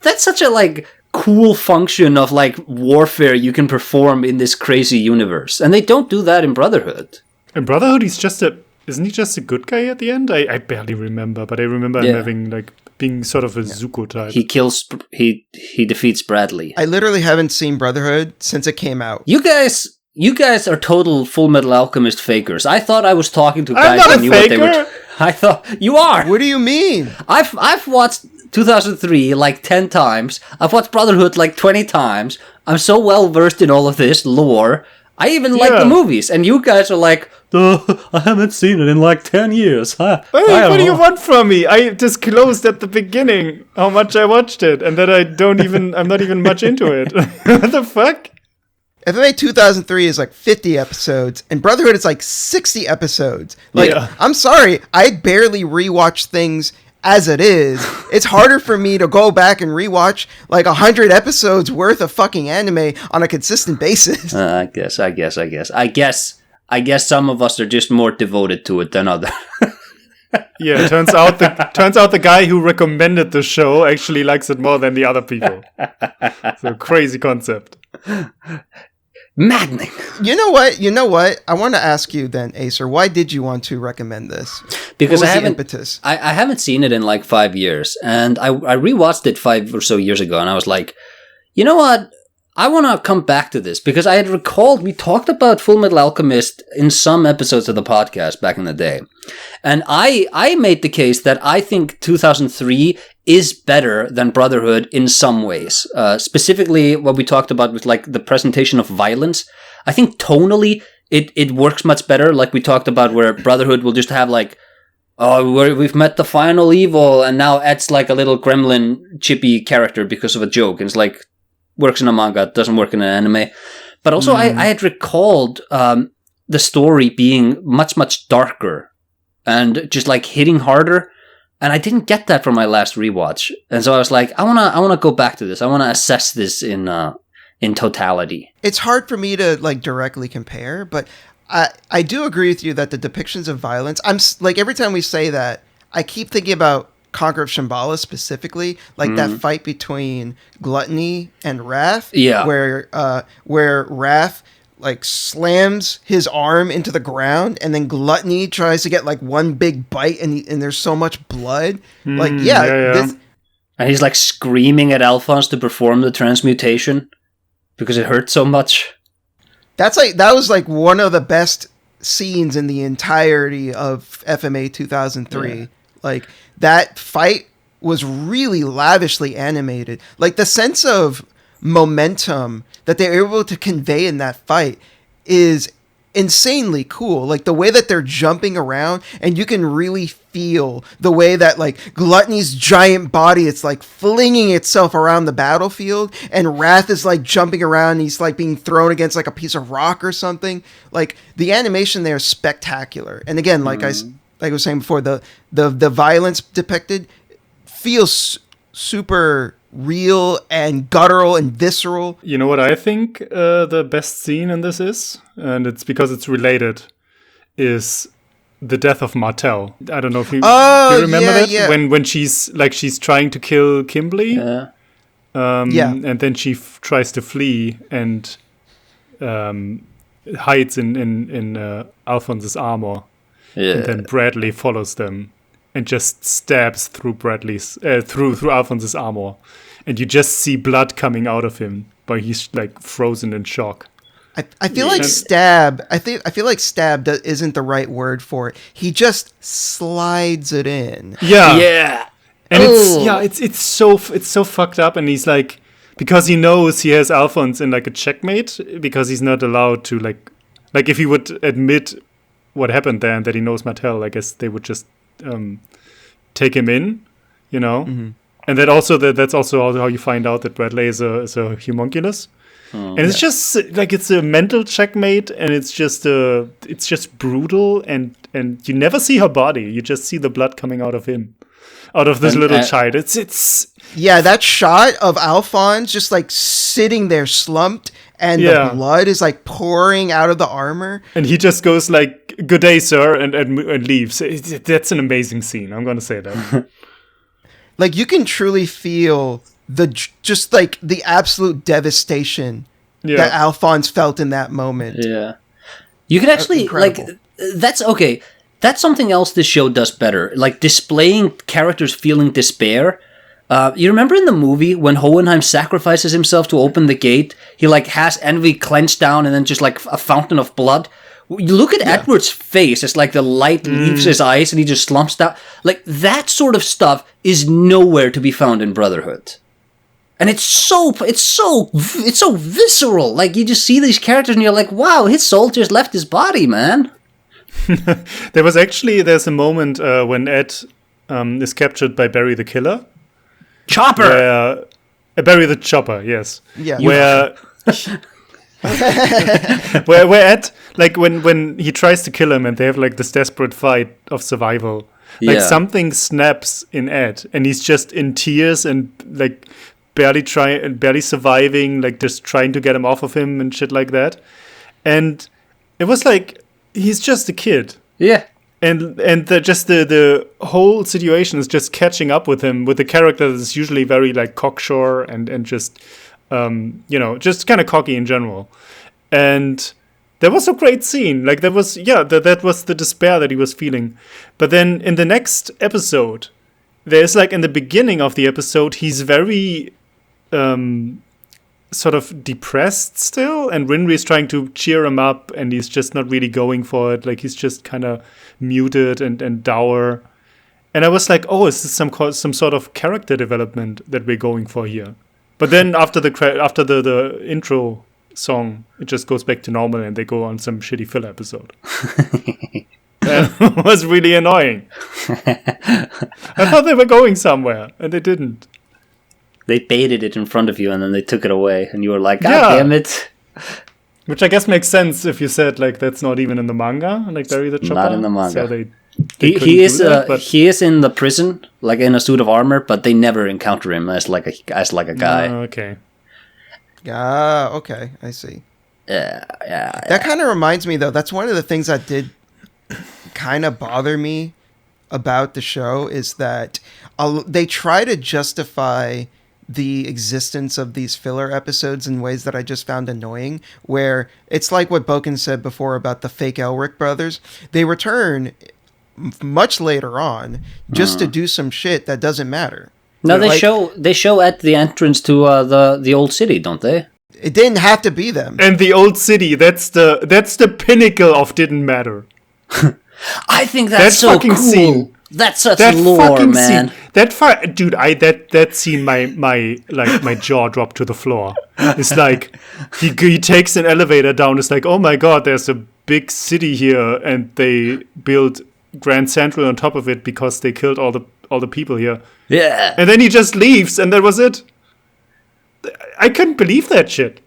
That's such a like cool function of like warfare you can perform in this crazy universe, and they don't do that in Brotherhood. In Brotherhood, isn't he just a good guy at the end? I barely remember, but I remember him having like being sort of a Zuko type. He defeats Bradley. I literally haven't seen Brotherhood since it came out. You guys are total Fullmetal Alchemist fakers. I thought I was talking to I'm guys not who a knew faker. what they were. I thought you are. What do you mean? I've watched 2003 like 10 times. I've watched Brotherhood like 20 times. I'm so well versed in all of this lore. I even like the movies, and you guys are like, I haven't seen it in like 10 years. What do you want from me? I disclosed at the beginning how much I watched it, and that I'm not even much into it. What the fuck? FMA 2003 is like 50 episodes, and Brotherhood is like 60 episodes. Like, I'm sorry, I barely rewatch things as it is. It's harder for me to go back and rewatch like 100 episodes worth of fucking anime on a consistent basis. I guess some of us are just more devoted to it than others. Yeah, turns out the guy who recommended the show actually likes it more than the other people. It's a crazy concept. Maddening. You know what? I want to ask you then, Acer, why did you want to recommend this? Because what was the impetus? I haven't seen it in like 5 years, and I rewatched it 5 or so years ago, and I was like, you know what? I want to come back to this because I had recalled we talked about Fullmetal Alchemist in some episodes of the podcast back in the day. And I made the case that I think 2003 is better than Brotherhood in some ways. Specifically, what we talked about with like the presentation of violence. I think tonally it works much better. Like we talked about where Brotherhood will just have like, oh, we've met the final evil, and now Ed's like a little gremlin chippy character because of a joke. And it's like, works in a manga, doesn't work in an anime. But also I had recalled the story being much, much darker and just like hitting harder. And I didn't get that from my last rewatch. And so I was like, I wanna go back to this. I wanna assess this in totality. It's hard for me to like directly compare, but I do agree with you that the depictions of violence, I'm like, every time we say that, I keep thinking about Conqueror of Shambala specifically, like that fight between Gluttony and Wrath, where Wrath like slams his arm into the ground, and then Gluttony tries to get like one big bite, and there's so much blood. And he's like screaming at Alphonse to perform the transmutation because it hurt so much. That was like one of the best scenes in the entirety of FMA 2003. Yeah. Like, that fight was really lavishly animated. Like, the sense of momentum that they're able to convey in that fight is insanely cool. Like, the way that they're jumping around, and you can really feel the way that, like, Gluttony's giant body, it's, like, flinging itself around the battlefield, and Wrath is, like, jumping around, and he's, like, being thrown against, like, a piece of rock or something. Like, the animation there is spectacular. And again, like I was saying before, the violence depicted feels super real and guttural and visceral. You know what I think the best scene in this is? And it's because it's related, is the death of Martel. I don't know if you remember that? Yeah. When she's trying to kill Kimberly. And then she tries to flee and hides in Alphonse's armor. Yeah. And then Bradley follows them and just stabs through Bradley's through Alphonse's armor, and you just see blood coming out of him, but he's like frozen in shock. I feel like stab. I feel like stab isn't the right word for it. He just slides it in. Yeah. And it's so fucked up, and he's like, because he knows he has Alphonse in like a checkmate, because he's not allowed to like if he would admit what happened there and that he knows Martel, I guess they would just take him in, you know. Mm-hmm. And that's also how you find out that Bradley is a homunculus. And it's just like, it's a mental checkmate, and it's just brutal, and you never see her body. You just see the blood coming out of him, out of this little child. It's that shot of Alphonse just like sitting there slumped and the blood is like pouring out of the armor. And he just goes like, "Good day, sir," and leaves. That's an amazing scene. I'm going to say that. Like, you can truly feel just like the absolute devastation that Alphonse felt in that moment. Yeah. You can actually, like, that's okay. That's something else this show does better. Like, displaying characters feeling despair. You remember in the movie when Hohenheim sacrifices himself to open the gate? He, like, has envy clenched down and then just, like, a fountain of blood. You look at Edward's face. It's like the light leaves his eyes and he just slumps down. Like, that sort of stuff is nowhere to be found in Brotherhood. And it's so visceral. Like, you just see these characters and you're like, wow, his soul just left his body, man. There's a moment when Ed is captured by Barry the Killer. Chopper! Barry the Chopper, yes. Yeah. Where Ed, like, when he tries to kill him and they have, like, this desperate fight of survival, like, something snaps in Ed and he's just in tears and, like, barely surviving, like, just trying to get him off of him and shit like that. And it was like, he's just a kid. Yeah. And the whole situation is just catching up with him, with the character that's usually very, like, cocksure and just, just kind of cocky in general. And there was a great scene. Like, that was the despair that he was feeling. But then in the next episode, there's, like, in the beginning of the episode, he's very sort of depressed still, and Winry is trying to cheer him up, and he's just not really going for it. Like, he's just kind of muted and dour. And I was like, oh, is this some sort of character development that we're going for here? But then after the intro song, it just goes back to normal, and they go on some shitty filler episode. That was really annoying. I thought they were going somewhere, and they didn't. They baited it in front of you, and then they took it away, and you were like, God damn it. Which I guess makes sense if you said, like, that's not even in the manga, like Barry the Chopper. Not in the manga. So they he is in the prison, like, in a suit of armor, but they never encounter him as like a guy. Okay. Okay, I see. Yeah. That kind of reminds me, though, that's one of the things that did kind of bother me about the show, is that they try to justify the existence of these filler episodes in ways that I just found annoying, where it's like what Bouken said before about the fake Elric brothers. They return much later on just to do some shit that doesn't matter. No, they show at the entrance to the old city, don't they? It didn't have to be them. And the old city, that's the pinnacle of didn't matter. I think that's so cool. Scene. That's such lore, man. Scene, that scene, my jaw dropped to the floor. It's like he takes an elevator down. It's like, oh my god, there's a big city here, and they built Grand Central on top of it because they killed all the people here. Yeah. And then he just leaves, and that was it. I couldn't believe that shit.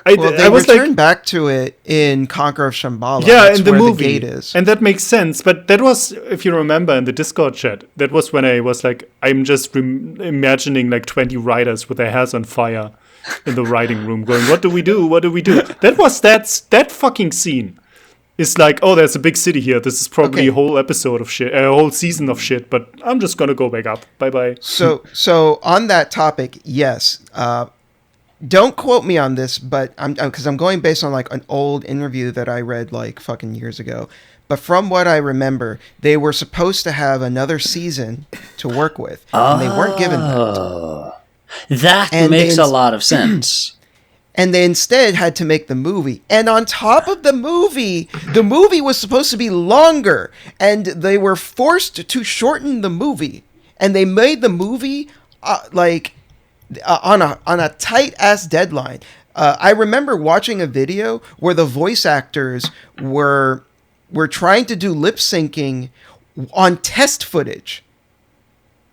They returned back to it in Conqueror of Shambala. Yeah, that's in the where movie. The gate is. And that makes sense. But that was, if you remember in the Discord chat, that was when I was like, I'm just imagining like 20 writers with their hairs on fire in the writing room going, what do we do? What do we do? That fucking scene is like, oh, there's a big city here. This is probably a whole episode of shit, a whole season of shit, but I'm just going to go back up. Bye-bye. So on that topic, yes, don't quote me on this, but because I'm going based on like an old interview that I read like fucking years ago. But from what I remember, they were supposed to have another season to work with, and they weren't given that. That makes a lot of sense. And they instead had to make the movie. And on top of the movie was supposed to be longer, and they were forced to shorten the movie. And they made the movie on a tight ass deadline. I remember watching a video where the voice actors were trying to do lip syncing on test footage.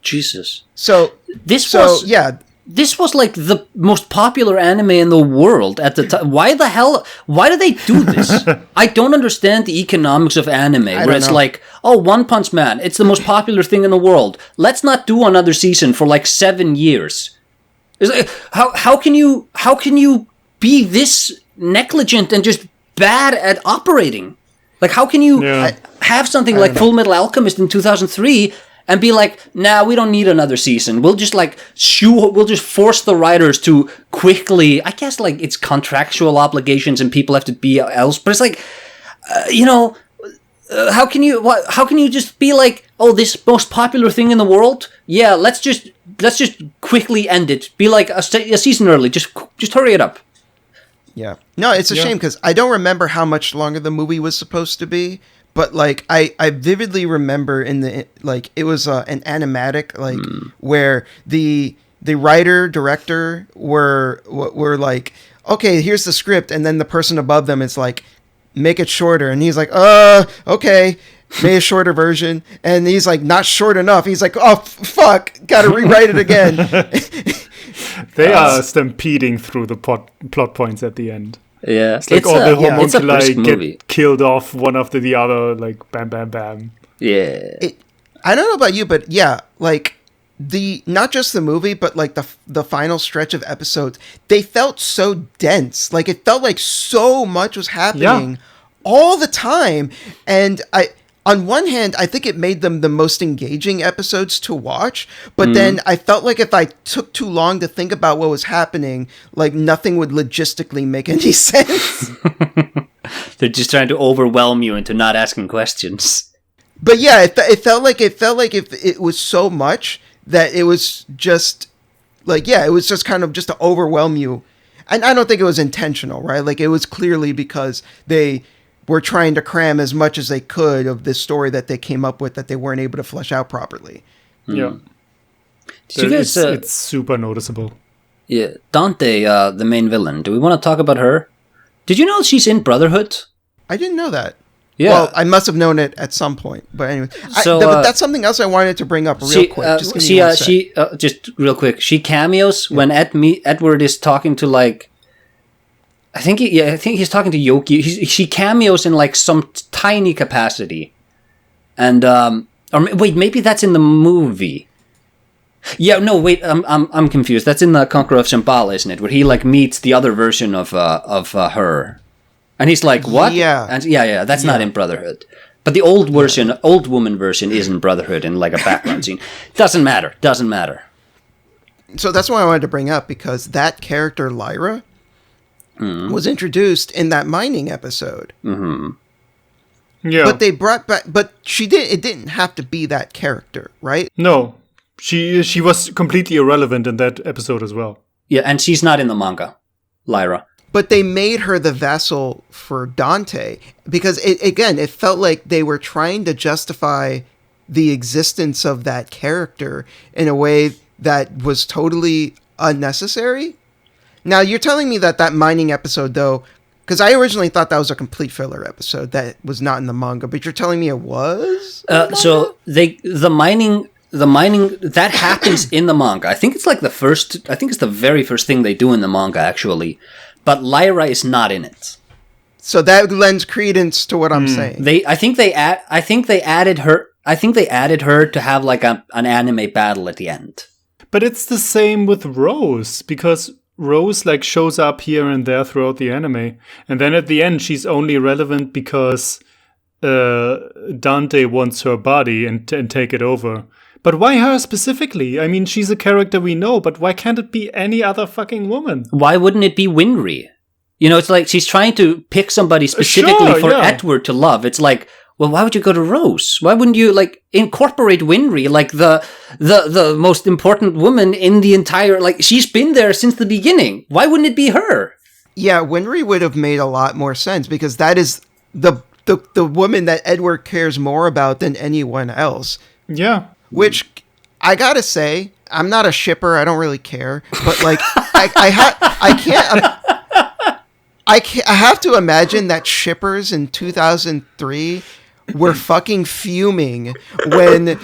Jesus. So this was like the most popular anime in the world at the time. Why do they do this? I don't understand the economics of anime, where it's like, oh, One Punch Man, it's the most popular thing in the world. Let's not do another season for like 7 years. It's like, how can you be this negligent and just bad at operating? Like, how can you have something like Fullmetal Alchemist in 2003 and be like, nah, we don't need another season. We'll just we'll just force the writers to quickly, I guess like it's contractual obligations and people have to be else, but it's like, how can you just be like, oh, this most popular thing in the world? Yeah, let's just quickly end it. Be like a season early. Just hurry it up. Yeah. No, it's a shame because I don't remember how much longer the movie was supposed to be, but like I vividly remember it was an animatic where the writer director were like, okay, here's the script, and then the person above them is like, make it shorter, and he's like, okay, made a shorter version, and he's like, not short enough. He's like, oh fuck, gotta rewrite it again. They are stampeding through the plot points at the end. Yeah, it's like all the homunculi movie. Get killed off one after the other, like bam, bam, bam. Yeah, I don't know about you, but yeah, like not just the movie, but like the final stretch of episodes, they felt so dense. Like it felt like so much was happening all the time, and on one hand, I think it made them the most engaging episodes to watch, but then I felt like if I took too long to think about what was happening, like nothing would logistically make any sense. They're just trying to overwhelm you into not asking questions. But yeah, it felt like if it was so much that it was just like, it was just kind of just to overwhelm you. And I don't think it was intentional, right? Like it was clearly because they were trying to cram as much as they could of this story that they came up with that they weren't able to flesh out properly. Yeah. It's super noticeable. Yeah. Dante, the main villain. Do we want to talk about her? Did you know she's in Brotherhood? I didn't know that. Yeah. Well, I must have known it at some point. But anyway, but that's something else I wanted to bring up real quick. Just real quick. She cameos when Edward is talking to like, I think he's talking to Yoki. She cameos in like some tiny capacity, and or wait, maybe that's in the movie. Yeah, no, wait, I'm confused. That's in the Conqueror of Shambala, isn't it? Where he like meets the other version of her, and he's like, "What?" Yeah, and that's not in Brotherhood. But the old version, old woman version, is in Brotherhood in like a background scene. Doesn't matter. So that's why I wanted to bring up, because that character Lyra was introduced in that mining episode. Mm-hmm. Yeah, but they brought back. But it didn't have to be that character, right? No, she was completely irrelevant in that episode as well. Yeah, and she's not in the manga, Lyra. But they made her the vassal for Dante because it felt like they were trying to justify the existence of that character in a way that was totally unnecessary. Now, you're telling me that mining episode, though, because I originally thought that was a complete filler episode that was not in the manga, but you're telling me it was? So the mining that happens in the manga. I think it's the very first thing they do in the manga, actually. But Lyra is not in it. So that lends credence to what I'm saying. I think they added her to have like an anime battle at the end. But it's the same with Rose, because Rose like shows up here and there throughout the anime, and then at the end she's only relevant because Dante wants her body and take it over. But why her specifically? I mean, she's a character we know, but why can't it be any other fucking woman? Why wouldn't it be Winry? You know, it's like she's trying to pick somebody specifically for Edward to love. It's like, well, why would you go to Rose? Why wouldn't you like incorporate Winry, like the most important woman in the entire, like she's been there since the beginning. Why wouldn't it be her? Yeah, Winry would have made a lot more sense because that is the woman that Edward cares more about than anyone else. Yeah. Which I gotta say, I'm not a shipper. I don't really care, but like I have to imagine that shippers in 2003 were fucking fuming when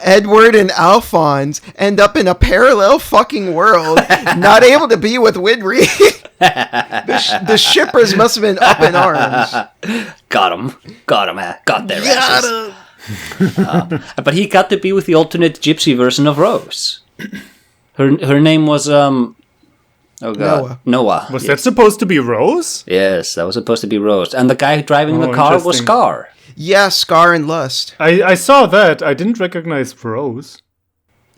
Edward and Alphonse end up in a parallel fucking world, not able to be with Winry. The shippers must have been up in arms. Got him, got their asses. But he got to be with the alternate gypsy version of Rose. Her name was Oh god, Noah. Was that supposed to be Rose? Yes, that was supposed to be Rose, and the guy driving the car was Scar. Yeah, Scar and Lust. I saw that. I didn't recognize Rose.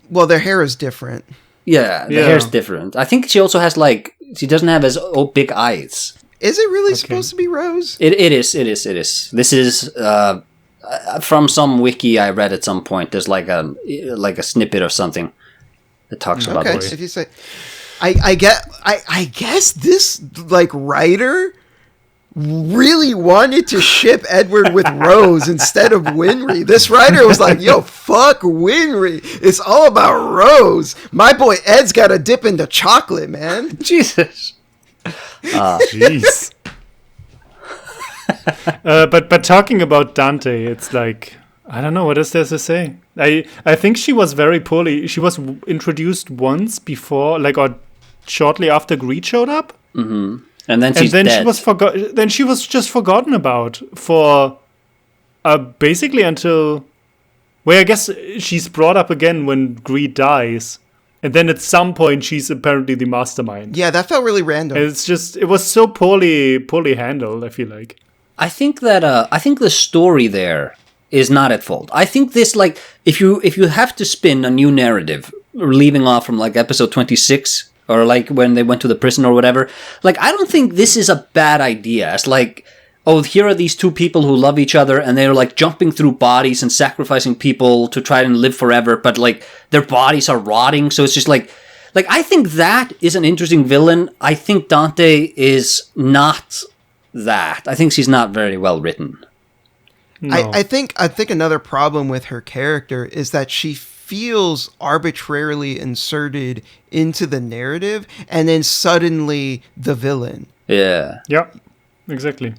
Well, their hair is different. Yeah, the hair's different. I think she also has she doesn't have as big eyes. Is it really supposed to be Rose? It is. This is from some wiki I read at some point. There's like a snippet or something that talks about this. If you say, I guess this writer really wanted to ship Edward with Rose instead of Winry. This writer was like, yo, fuck Winry. It's all about Rose. My boy Ed's got to dip into chocolate, man. Jesus. Jeez. But talking about Dante, it's like, I don't know, what is there to say? I think she was very poorly. She was introduced once before, or shortly after Greed showed up. Mm-hmm. And then dead. She was just forgotten about for basically until, I guess she's brought up again when Greed dies, and then at some point she's apparently the mastermind. Yeah, that felt really random. It was so poorly handled. I feel like. I think the story there is not at fault. I think this if you have to spin a new narrative, leaving off from episode 26. Or when they went to the prison or whatever. I don't think this is a bad idea. It's here are these two people who love each other and they're jumping through bodies and sacrificing people to try and live forever. But their bodies are rotting. So it's just I think that is an interesting villain. I think Dante is not that. I think she's not very well written. No. I think another problem with her character is that she feels arbitrarily inserted into the narrative and then suddenly the villain. Yeah. Yep. Exactly.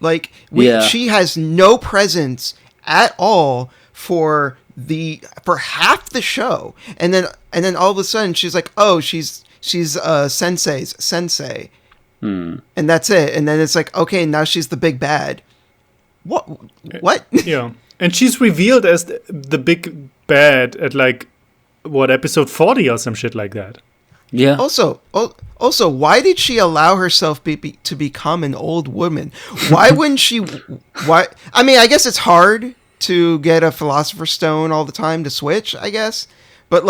She has no presence at all for half the show, and then all of a sudden she's she's Sensei's sensei. And that's it. And then it's okay, now she's the big bad. What? Yeah. And she's revealed as the big bad at episode 40 or some shit like that. Yeah. Also, why did she allow herself to become an old woman? Why wouldn't she? Why? I mean, I guess it's hard to get a Philosopher's Stone all the time to switch, I guess. But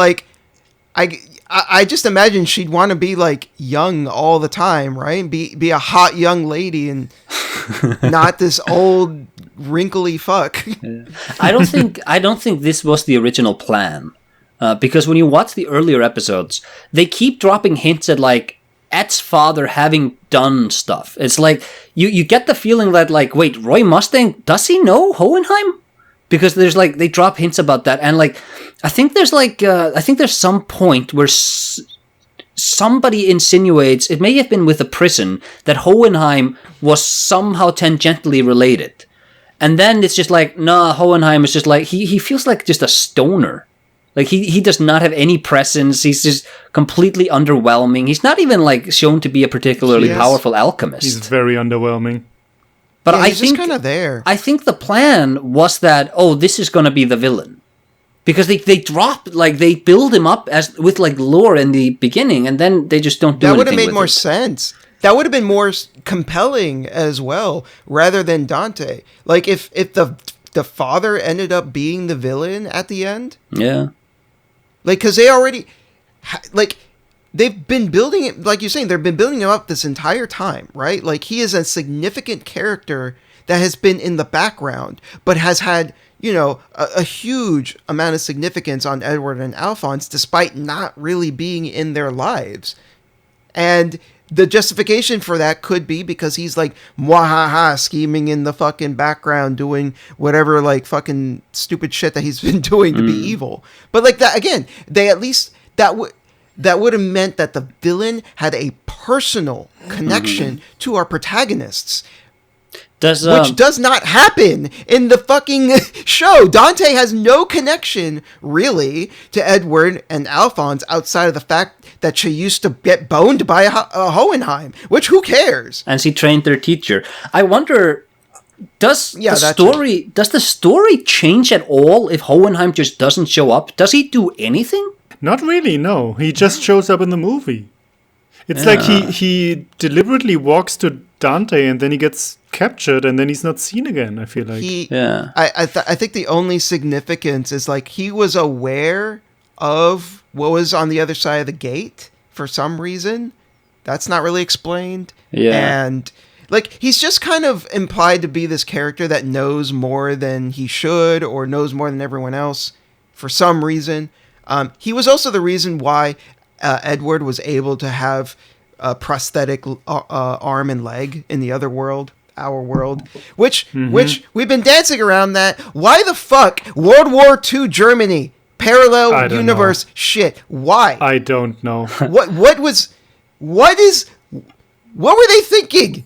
I just imagine she'd want to be young all the time, right? Be a hot young lady and not this old wrinkly fuck. I don't think this was the original plan, because when you watch the earlier episodes, they keep dropping hints at Ed's father having done stuff. It's you get the feeling that wait, Roy Mustang, does he know Hohenheim? Because there's they drop hints about that, and I think there's some point where somebody insinuates, it may have been with the prison, that Hohenheim was somehow tangentially related. And then it's just nah, Hohenheim is just he feels just a stoner. He does not have any presence. He's just completely underwhelming. He's not even shown to be a particularly powerful alchemist. He's very underwhelming. But yeah, I he's think just kind of there. I think the plan was that this is going to be the villain, because they drop they build him up as with lore in the beginning, and then they just don't do anything. That would have made more sense. That would have been more compelling as well, rather than Dante. If the father ended up being the villain at the end. Yeah. Because they already they've been building it, like you're saying, they've been building him up this entire time, right? He is a significant character that has been in the background, but has had, a huge amount of significance on Edward and Alphonse, despite not really being in their lives. And the justification for that could be because he's mwahaha, scheming in the fucking background, doing whatever fucking stupid shit that he's been doing to be evil. But that, again, they at least, that would have meant that the villain had a personal connection to our protagonists. Which does not happen in the fucking show. Dante has no connection, really, to Edward and Alphonse outside of the fact that she used to get boned by a Hohenheim, which who cares? And she trained their teacher. I wonder, does the story change at all if Hohenheim just doesn't show up? Does he do anything? Not really, no. He just shows up in the movie. It's like he deliberately walks to Dante and then he gets captured and then he's not seen again, I feel like. I think the only significance is like he was aware of what was on the other side of the gate for some reason. That's not really explained. Yeah. And like he's just kind of implied to be this character that knows more than he should or knows more than everyone else for some reason. He was also the reason why Edward was able to have a prosthetic arm and leg in the other world, our world, which we've been dancing around that. Why the fuck World War II Germany parallel universe shit? Why? I don't know. What were they thinking?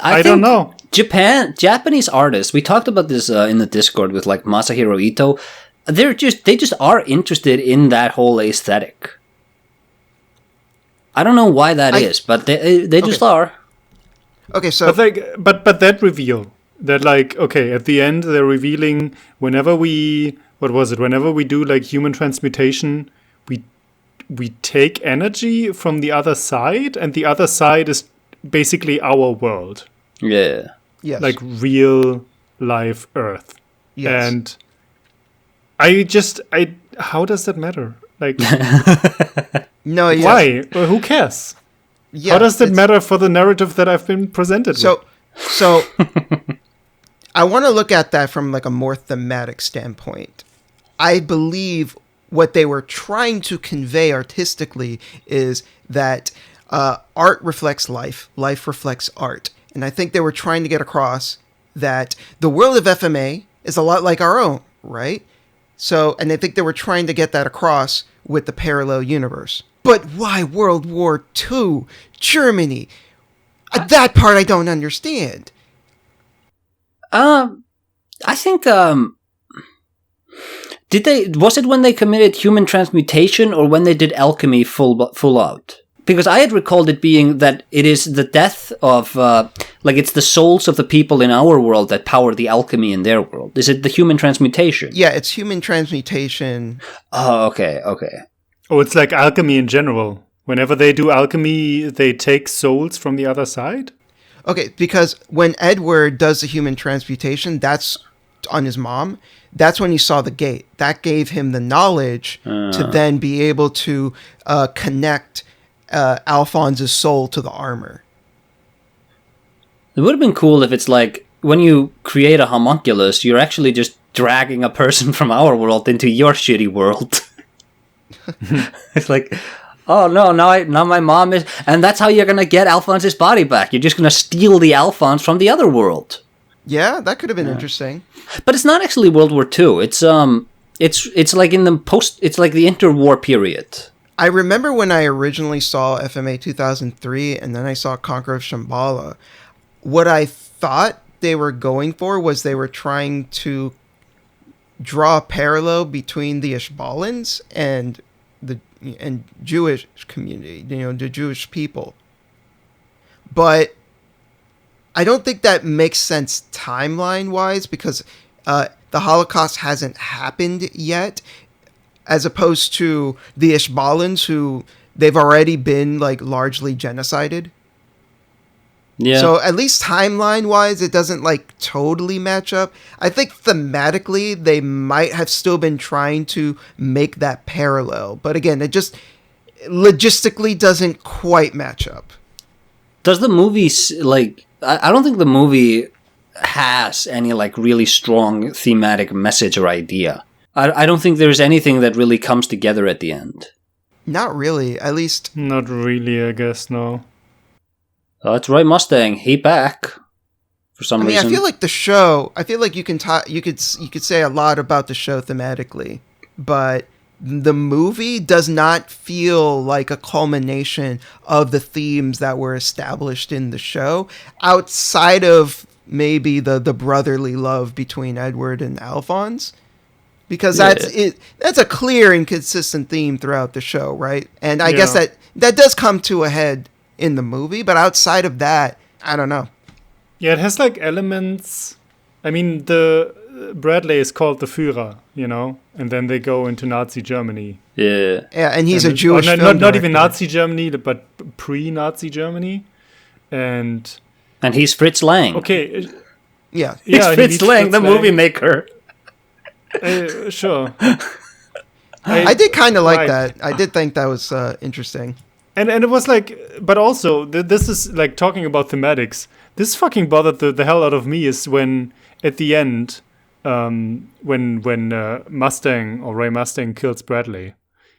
I don't know. Japanese artists. We talked about this in the Discord with like Masahiro Ito. They just are interested in that whole aesthetic. I don't know why that is, but they just are. Okay, so but that reveal that like okay at the end they're revealing whenever we do like human transmutation we take energy from the other side and the other side is basically our world. Yeah. Yes. Like real life Earth. Yes. And how does that matter? Like no, yes. Why? Well, who cares? Yeah, how does that matter for the narrative that I've been presented with? So I want to look at that from like a more thematic standpoint. I believe what they were trying to convey artistically is that art reflects life reflects art. And I think they were trying to get across that the world of FMA is a lot like our own, right? So, and I think they were trying to get that across with the parallel universe. But why World War II, Germany? That part I don't understand. I think, was it when they committed human transmutation or when they did alchemy full out? Because I had recalled it being that it is the death of, it's the souls of the people in our world that power the alchemy in their world. Is it the human transmutation? Yeah, it's human transmutation. Oh, okay. Oh, it's like alchemy in general. Whenever they do alchemy, they take souls from the other side? Okay, because when Edward does the human transmutation, that's on his mom. That's when he saw the gate. That gave him the knowledge to then be able to connect Alphonse's soul to the armor. It would have been cool if it's like when you create a homunculus, you're actually just dragging a person from our world into your shitty world. It's like, oh no, now my mom is, and that's how you're gonna get Alphonse's body back. You're just gonna steal the Alphonse from the other world. Yeah, that could have been interesting. But it's not actually World War II. It's like in the it's like the interwar period. I remember when I originally saw FMA 2003 and then I saw Conqueror of Shambala, what I thought they were going for was they were trying to draw a parallel between the Ishbalans and the Jewish community, the Jewish people. But I don't think that makes sense timeline-wise because the Holocaust hasn't happened yet, as opposed to the Ishbalans, who they've already been like largely genocided. Yeah. So at least timeline-wise, it doesn't like totally match up. I think thematically, they might have still been trying to make that parallel. But again, it just logistically doesn't quite match up. Does the movie, like, I don't think the movie has any like really strong thematic message or idea. I don't think there's anything that really comes together at the end. Not really, at least. Not really, I guess, no. Oh, that's Roy Mustang. He back for some reason. I feel like the show. I feel like you could say a lot about the show thematically, but the movie does not feel like a culmination of the themes that were established in the show, outside of maybe the brotherly love between Edward and Alphonse. Because that's a clear and consistent theme throughout the show, right? And I guess that does come to a head in the movie, but outside of that, I don't know. Yeah, it has like elements. I mean, the Bradley is called the Führer, you know, and then they go into Nazi Germany. Yeah. Yeah, and he's a Jewish film not even director. Nazi Germany, but pre-Nazi Germany. And he's Fritz Lang. Okay. Yeah. He's Fritz Lang, the movie maker. Sure. I did kind of like right. that. I did think that was interesting. And it was like, but also, this is like talking about thematics. This fucking bothered the hell out of me is when, at the end, when Mustang or Ray Mustang kills Bradley,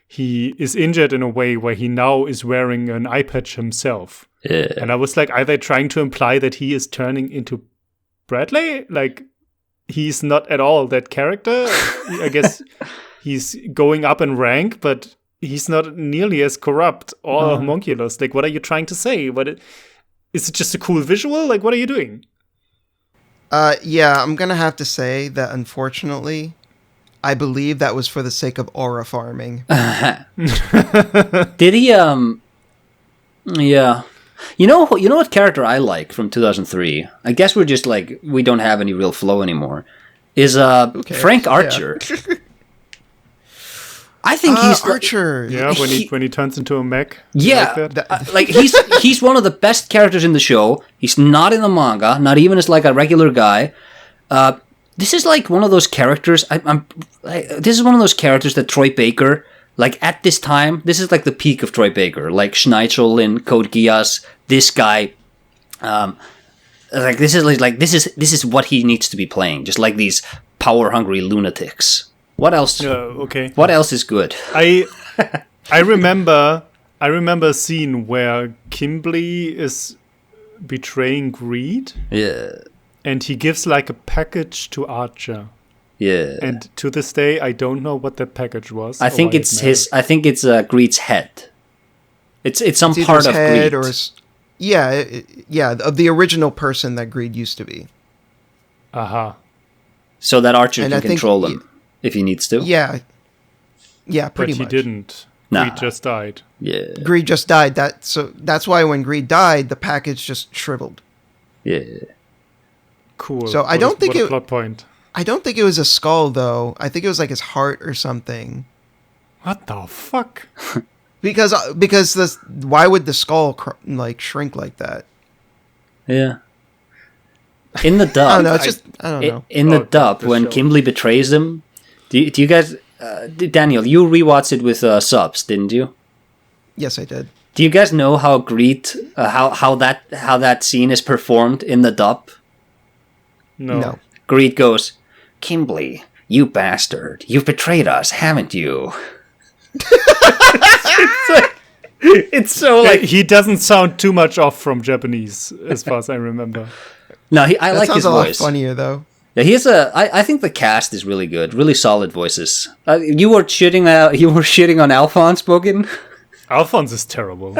he is injured in a way where he now is wearing an eye patch himself. Yeah. And I was like, are they trying to imply that he is turning into Bradley? Like, he's not at all that character. I guess he's going up in rank, but he's not nearly as corrupt or homunculus. Like, what are you trying to say? Is it just a cool visual? Like, what are you doing? Yeah, I'm gonna have to say that unfortunately, I believe that was for the sake of aura farming. Did he? Yeah. You know what character I like from 2003? I guess we're just like we don't have any real flow anymore. Is Frank Archer? Yeah. I think he's Archer. Yeah, when he turns into a mech. Yeah, like he's one of the best characters in the show. He's not in the manga, not even as like a regular guy. This is like one of those characters. This is one of those characters that Troy Baker, like at this time, this is like the peak of Troy Baker, like Schneitzel in Code Geass. This guy, like this is what he needs to be playing. Just like these power hungry lunatics. What else? Okay. What else is good? I remember a scene where Kimberly is betraying Greed. Yeah. And he gives like a package to Archer. Yeah. And to this day, I don't know what that package was. I think it's his. I think it's Greed's head. It's some it's part of Greed. Or of the original person that Greed used to be. Aha. So that Archer can control him. If he needs to. Yeah, pretty much. But he didn't. Nah. Greed just died. Yeah. Greed just died. That's why when Greed died, the package just shriveled. Yeah. Cool. So I don't think plot point. I don't think it was a skull though. I think it was like his heart or something. What the fuck? Because why would the skull shrink like that? Yeah. In the dub. I don't know. It's just I don't know. In the dub, when Kimberly betrays him, do you guys, Daniel, you rewatched it with subs, didn't you? Yes, I did. Do you guys know how Greed, how that scene is performed in the dub? No. Greed goes, Kimberly, you bastard, you've betrayed us, haven't you? It's so like he doesn't sound too much off from Japanese, as far as I remember. No, I like his voice. Sounds a lot funnier though. Yeah, I think the cast is really good, really solid voices. You were shitting on Alphonse, Boken? Alphonse is terrible,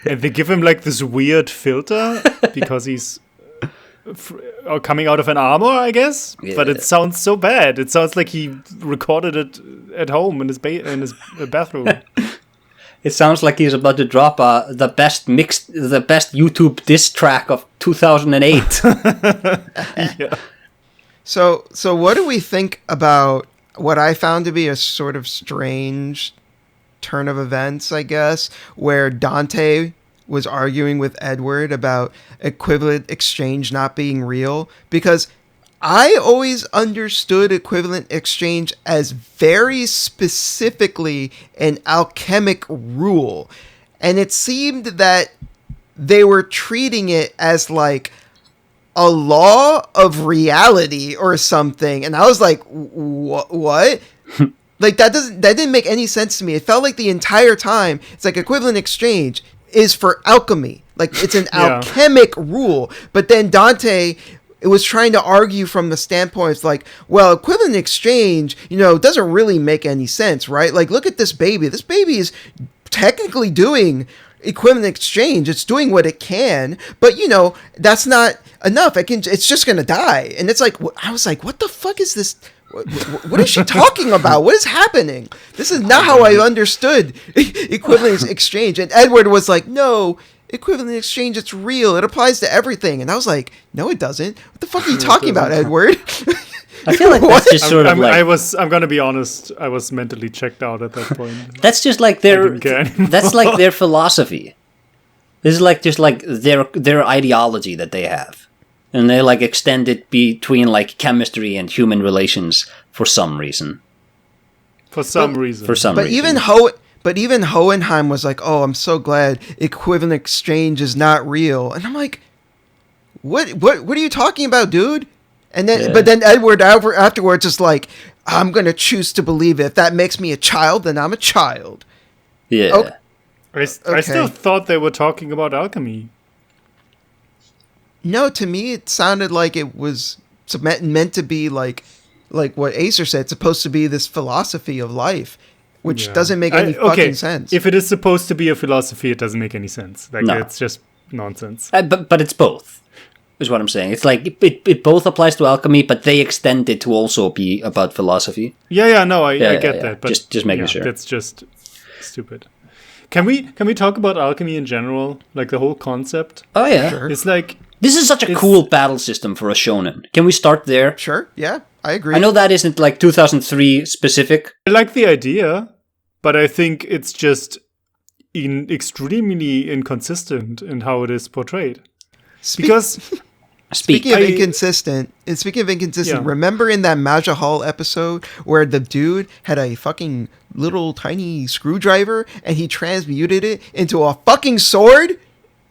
and they give him like this weird filter because he's coming out of an armor, I guess. Yeah. But it sounds so bad. It sounds like he recorded it at home in his bathroom. It sounds like he's about to drop the best YouTube diss track of 2008. Yeah. So what do we think about what I found to be a sort of strange turn of events, I guess, where Dante was arguing with Edward about equivalent exchange not being real? Because I always understood equivalent exchange as very specifically an alchemic rule. And it seemed that they were treating it as like a law of reality or something. And I was like, what? Like that didn't make any sense to me. It felt like the entire time it's like equivalent exchange is for alchemy. Like it's an alchemic rule. But then Dante was trying to argue from the standpoint of like, well, equivalent exchange, doesn't really make any sense, right? Like, look at this baby. This baby is technically doing equivalent exchange. It's doing what it can, but that's not enough. It's just going to die. And it's like, I was like, what the fuck is this? What is she talking about? What is happening? This is not how I understood equivalent exchange. And Edward was like, no, equivalent exchange, it's real. It applies to everything. And I was like, no, it doesn't. What the fuck are you talking about, Edward? I feel like that's just sort of I'm gonna be honest. I was mentally checked out at that point. That's just like that's like their philosophy. This is like just like their ideology that they have, and they like extend it between like chemistry and human relations for some reason. But even Hohenheim was like, "Oh, I'm so glad equivalent exchange is not real," and I'm like, "What are you talking about, dude?" And then, but then Edward afterwards is like, "I'm gonna choose to believe it. If that makes me a child, then I'm a child." Yeah. Okay. I still thought they were talking about alchemy. No, to me it sounded like it was meant to be like what Aesir said. It's supposed to be this philosophy of life, which doesn't make any fucking sense. If it is supposed to be a philosophy, it doesn't make any sense. Like it's just nonsense. But it's both. Is what I'm saying. It's like it both applies to alchemy, but they extend it to also be about philosophy. I get that. But just making sure. That's just stupid. Can we talk about alchemy in general, like the whole concept? Oh yeah, sure. It's like this is such a cool battle system for a shonen. Can we start there? Sure. Yeah, I agree. I know that isn't like 2003 specific. I like the idea, but I think it's just extremely inconsistent in how it is portrayed. Speaking of inconsistent, remember in that Maja Hall episode where the dude had a fucking little tiny screwdriver and he transmuted it into a fucking sword?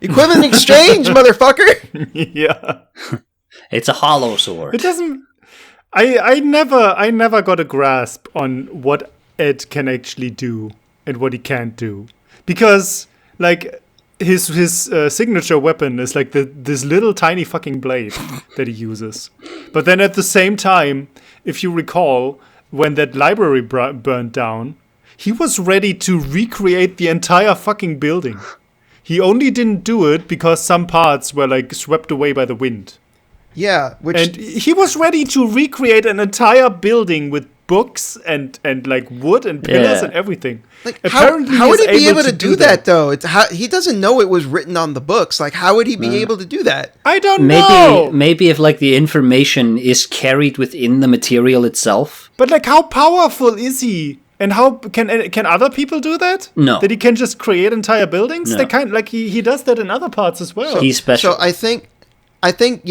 Equivalent exchange, motherfucker! Yeah. It's a hollow sword. It doesn't... I never got a grasp on what Ed can actually do and what he can't do. Because, like... His signature weapon is like this little tiny fucking blade that he uses. But then at the same time, if you recall, when that library burned down, he was ready to recreate the entire fucking building. He only didn't do it because some parts were like swept away by the wind. Yeah, and he was ready to recreate an entire building with books and like wood and pillars and everything. Like, how would he be able to do that though? He doesn't know it was written on the books. Like, how would he be able to do that? I don't know. Maybe if like the information is carried within the material itself. But like, how powerful is he? And how can other people do that? No. That he can just create entire buildings? No. They kind like he does that in other parts as well. He's special. So I think I don't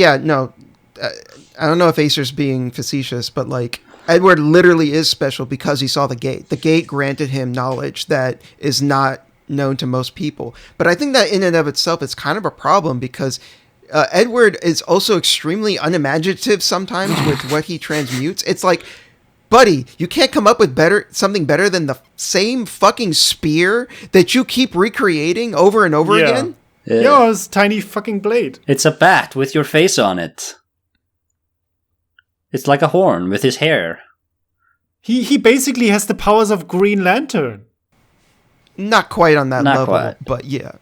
know if Aesir's being facetious, but like Edward literally is special because he saw the gate. The gate granted him knowledge that is not known to most people. But I think that in and of itself is kind of a problem because Edward is also extremely unimaginative sometimes with what he transmutes. It's like, buddy, you can't come up with something better than the same fucking spear that you keep recreating over and over again? Yeah, it's a tiny fucking blade. It's a bat with your face on it. It's like a horn with his hair. He basically has the powers of Green Lantern. Not quite on that level, but yeah.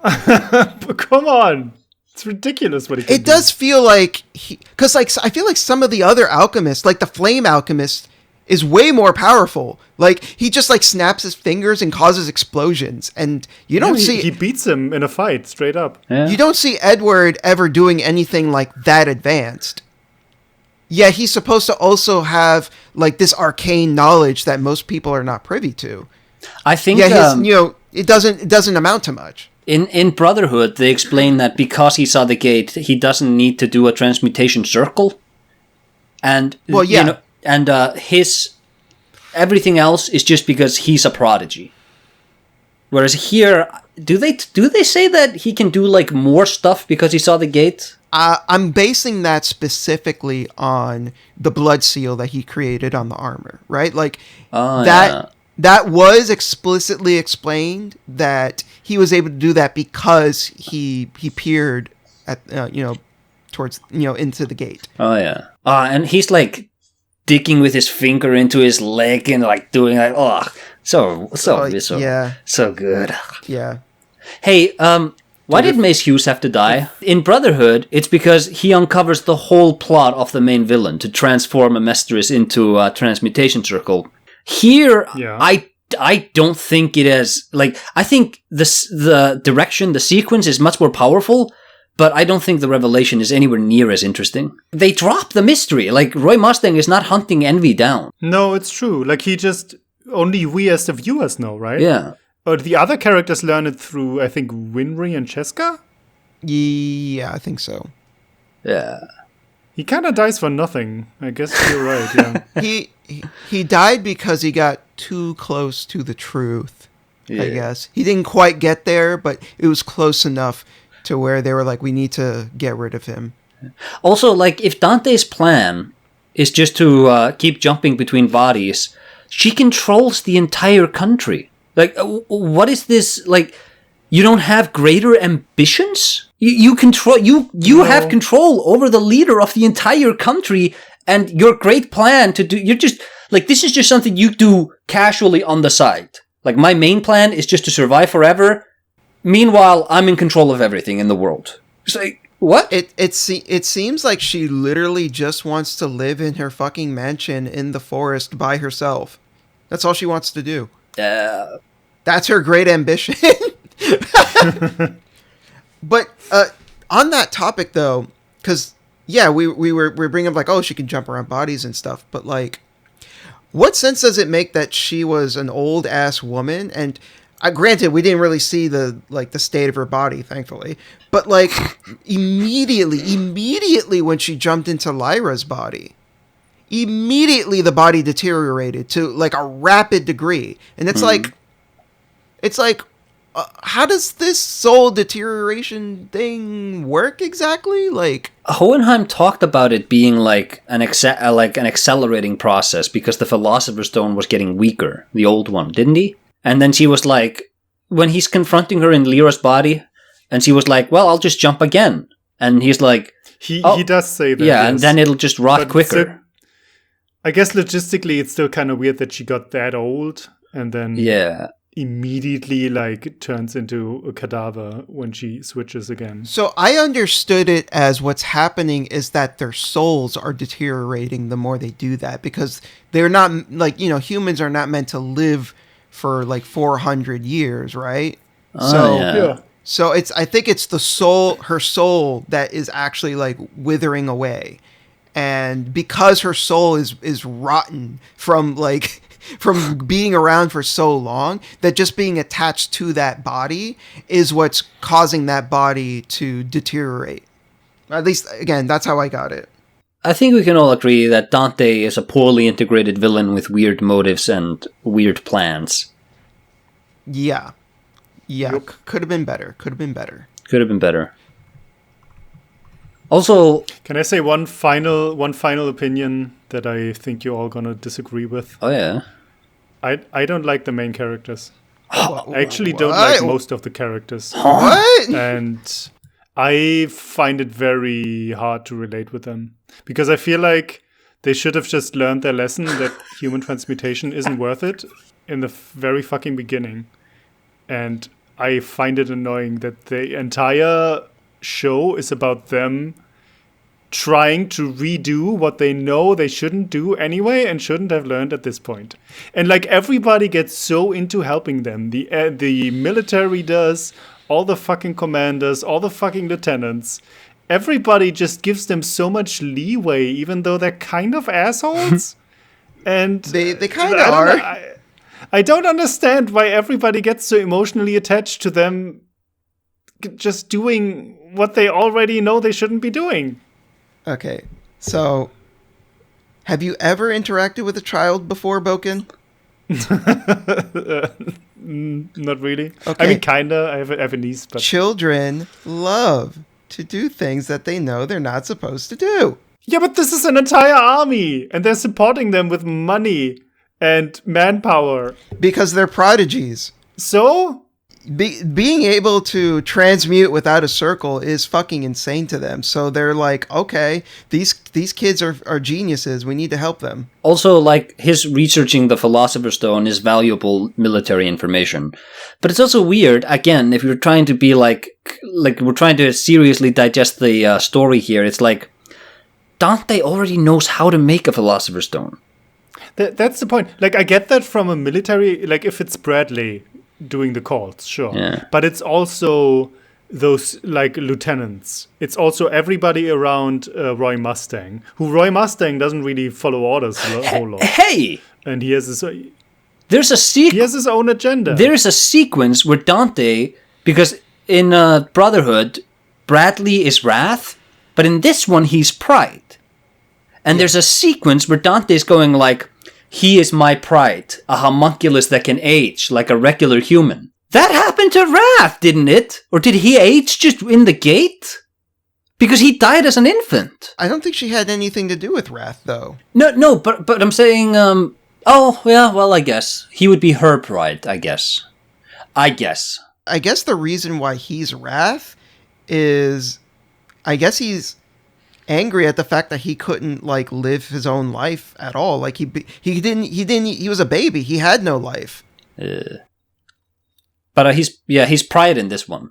But come on. It's ridiculous what he can do. It does feel like because like I feel like some of the other alchemists, like the Flame Alchemist, is way more powerful. Like he just like snaps his fingers and causes explosions, and you don't see he beats him in a fight straight up. Yeah. You don't see Edward ever doing anything like that advanced. Yeah, he's supposed to also have like this arcane knowledge that most people are not privy to. I think it doesn't amount to much. In Brotherhood, they explain that because he saw the gate, he doesn't need to do a transmutation circle, and his everything else is just because he's a prodigy. Whereas here, do they say that he can do like more stuff because he saw the gate? I'm basing that specifically on the blood seal that he created on the armor, right? Like that was explicitly explained that he was able to do that because he peered at towards into the gate. Oh yeah. And he's like digging with his finger into his leg and like doing like so visceral. Yeah. So good. Yeah. Hey, why did Mace Hughes have to die? In Brotherhood, it's because he uncovers the whole plot of the main villain to transform a Mistress into a transmutation circle. Here, I don't think it is. Like, I think the direction, the sequence is much more powerful, but I don't think the revelation is anywhere near as interesting. They drop the mystery. Like, Roy Mustang is not hunting Envy down. No, it's true. Like, only we as the viewers know, right? Yeah. But the other characters learn it through, I think, Winry and Cheska? Yeah, I think so. Yeah. He kind of dies for nothing. I guess you're right, yeah. He died because he got too close to the truth, Yeah. I guess. He didn't quite get there, but it was close enough to where they were like, we need to get rid of him. Also, like, if Dante's plan is just to keep jumping between bodies, she controls the entire country. Like, what is this? Like, you don't have greater ambitions? You control. You No. have control over the leader of the entire country, and your great plan to do. You're just like, this is just something you do casually on the side. Like, my main plan is just to survive forever. Meanwhile, I'm in control of everything in the world. It's like, what? It seems like she literally just wants to live in her fucking mansion in the forest by herself. That's all she wants to do. That's her great ambition. But on that topic, though, because, yeah, we're bringing up, like, oh, she can jump around bodies and stuff. But, like, what sense does it make that she was an old-ass woman? And granted, we didn't really see the state of her body, thankfully. But, like, immediately when she jumped into Lyra's body, immediately the body deteriorated to, like, a rapid degree. And it's like, how does this soul deterioration thing work exactly? Like, Hohenheim talked about it being like an accelerating process because the Philosopher's Stone was getting weaker, the old one, didn't he? And then she was like, when he's confronting her in Lyra's body, and she was like, well, I'll just jump again. And he's like... He does say that. Yeah, yes. And then it'll just rot quicker. I guess logistically it's still kind of weird that she got that old, and then... Yeah. Immediately, like, turns into a cadaver when she switches again. So I understood it as what's happening is that their souls are deteriorating the more they do that, because they're not, like, you know, humans are not meant to live for like 400 years, right? So I think it's her soul that is actually like withering away. And because her soul is rotten from like from being around for so long, that just being attached to that body is what's causing that body to deteriorate. At least, again, that's how I got it. I think we can all agree that Dante is a poorly integrated villain with weird motives and weird plans. Yeah. Yep. Could have been better. Could have been better. Also, can I say one final opinion that I think you're all gonna disagree with? Oh yeah. I don't like the main characters. I actually don't like most of the characters. What? And I find it very hard to relate with them. Because I feel like they should have just learned their lesson that human transmutation isn't worth it in the very fucking beginning. And I find it annoying that the entire show is about them trying to redo what they know they shouldn't do anyway and shouldn't have learned at this point. And like everybody gets so into helping them. The military does, all the fucking commanders, all the fucking lieutenants. Everybody just gives them so much leeway, even though they're kind of assholes. And they kind of are. I don't understand why everybody gets so emotionally attached to them just doing what they already know they shouldn't be doing. Okay, so have you ever interacted with a child before, Bouken? Not really. Okay. I mean, kinda. I have a niece, but children love to do things that they know they're not supposed to do. Yeah, but this is an entire army, and they're supporting them with money and manpower. Because they're prodigies. So? Being able to transmute without a circle is fucking insane to them. So they're like, okay, these kids are geniuses. We need to help them. Also, like, his researching the Philosopher's Stone is valuable military information. But it's also weird, again, if you're trying to be like we're trying to seriously digest the story here, it's like, Dante already knows how to make a Philosopher's Stone. That's the point. Like, I get that from a military, like, if it's Bradley doing the calls, sure. Yeah. But it's also those like lieutenants. It's also everybody around Roy Mustang, who Roy Mustang doesn't really follow orders a whole lot. Hey! And he has his He has his own agenda. There's a sequence where Dante, because in Brotherhood, Bradley is Wrath, but in this one he's Pride. And there's a sequence where Dante's going like, he is my pride, a homunculus that can age like a regular human. That happened to Wrath, didn't it? Or did he age just in the gate? Because he died as an infant. I don't think she had anything to do with Wrath, though. No, but I'm saying, oh, yeah, well, I guess. He would be her pride, I guess. I guess the reason why he's Wrath is, I guess he's angry at the fact that he couldn't like live his own life at all. Like he was a baby. He had no life. But he's Pride in this one.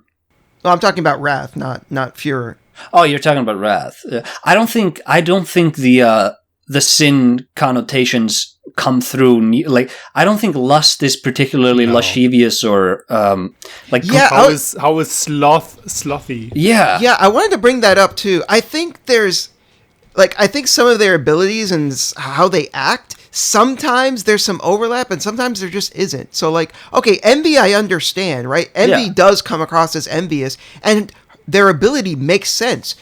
No, I'm talking about Wrath, not Fuhrer. Oh, you're talking about Wrath. I don't think the sin connotations come through. Like, I don't think lust is particularly lascivious or like. Yeah, how is slothy? Yeah, yeah. I wanted to bring that up too. I think I think some of their abilities and how they act. Sometimes there's some overlap, and sometimes there just isn't. So, like, okay, envy, I understand, right? Envy does come across as envious, and their ability makes sense.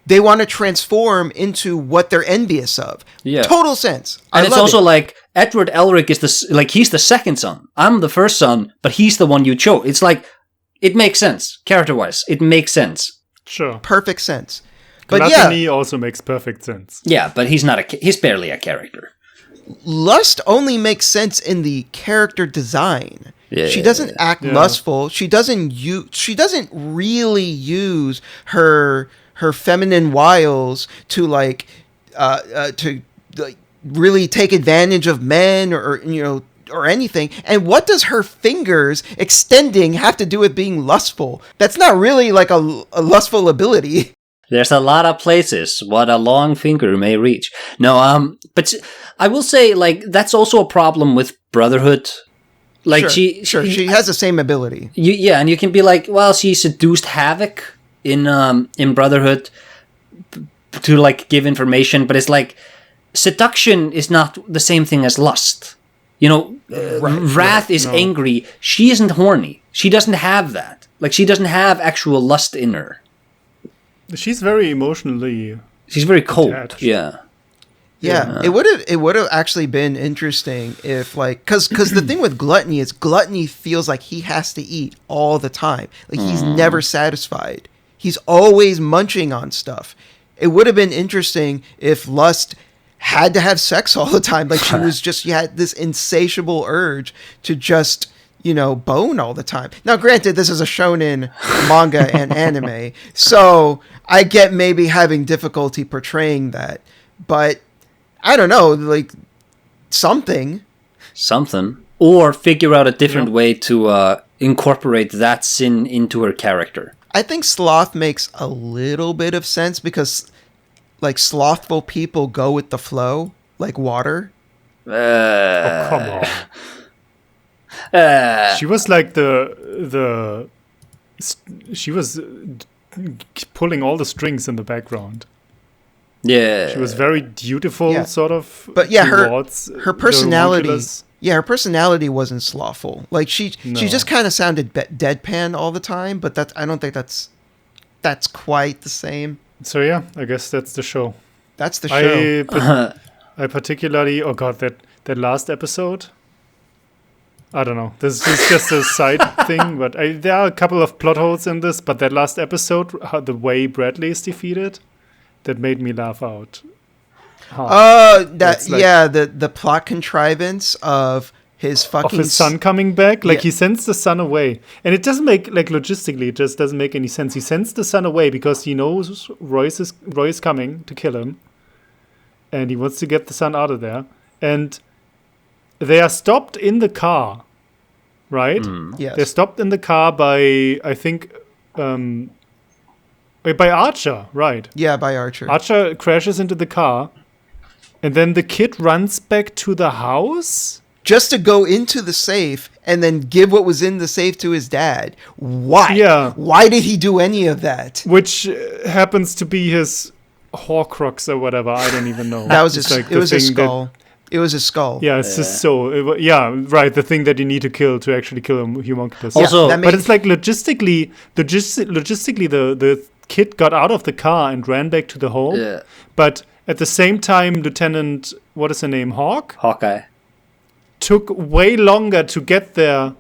They want to transform into what they're envious of. Yeah. Total sense. And it's also like, Edward Elric is he's the second son. I'm the first son, but he's the one you chose. It's like, it makes sense. Character-wise, it makes sense. Sure. Perfect sense. But Gluttony also makes perfect sense. Yeah, but he's barely a character. Lust only makes sense in the character design. Yeah, she doesn't act lustful. She doesn't really use her feminine wiles to really take advantage of men or anything. And what does her fingers extending have to do with being lustful? That's not really like a lustful ability. There's a lot of places what a long finger may reach. No, but I will say, like, that's also a problem with Brotherhood. Like, she has the same ability. And you can be like, well, she seduced Havoc in Brotherhood to like give information, but it's like seduction is not the same thing as lust. Wrath is angry. She isn't horny. She doesn't have that. Like, she doesn't have actual lust in her. She's very emotionally. She's very cold. Attached. Yeah. It would have actually been interesting if, like, because the thing with gluttony is gluttony feels like he has to eat all the time. Like, he's never satisfied. He's always munching on stuff. It would have been interesting if lust had to have sex all the time. Like, she had this insatiable urge to just, bone all the time. Now, granted, this is a shonen manga and anime, so I get maybe having difficulty portraying that, but I don't know, like, something. Or figure out a different way to incorporate that sin into her character. I think sloth makes a little bit of sense because, like, slothful people go with the flow, like water. Oh, come on. She was like she was pulling all the strings in the background. Yeah. She was very dutiful, sort of. But yeah, her personality. Yeah, her personality wasn't slothful. Like, she just kind of sounded deadpan all the time. But I don't think that's quite the same. So yeah, I guess that's the show. That's the show. I particularly, that last episode. I don't know. This is just a side thing, but there are a couple of plot holes in this. But that last episode, the way Bradley is defeated, that made me laugh out. The plot contrivance of his son coming back. Like, he sends the son away, and it doesn't make, like, logistically, it just doesn't make any sense. He sends the son away because he knows Roy is coming to kill him, and he wants to get the son out of there. And they are stopped in the car, right? Yes. They're stopped in the car by, I think, by Archer, right? Yeah, by Archer. Archer crashes into the car, and then the kid runs back to the house just to go into the safe and then give what was in the safe to his dad. Why? Yeah. Why did he do any of that? Which happens to be his Horcrux or whatever. I don't even know. That was it was a skull. It was a skull. Yeah, it's his soul. Right. The thing that you need to kill to actually kill a homunculus. Also, Yeah, but it's like logistically, the kid got out of the car and ran back to the home. Yeah. But at the same time, Lieutenant, what is her name, Hawkeye. took way longer to get there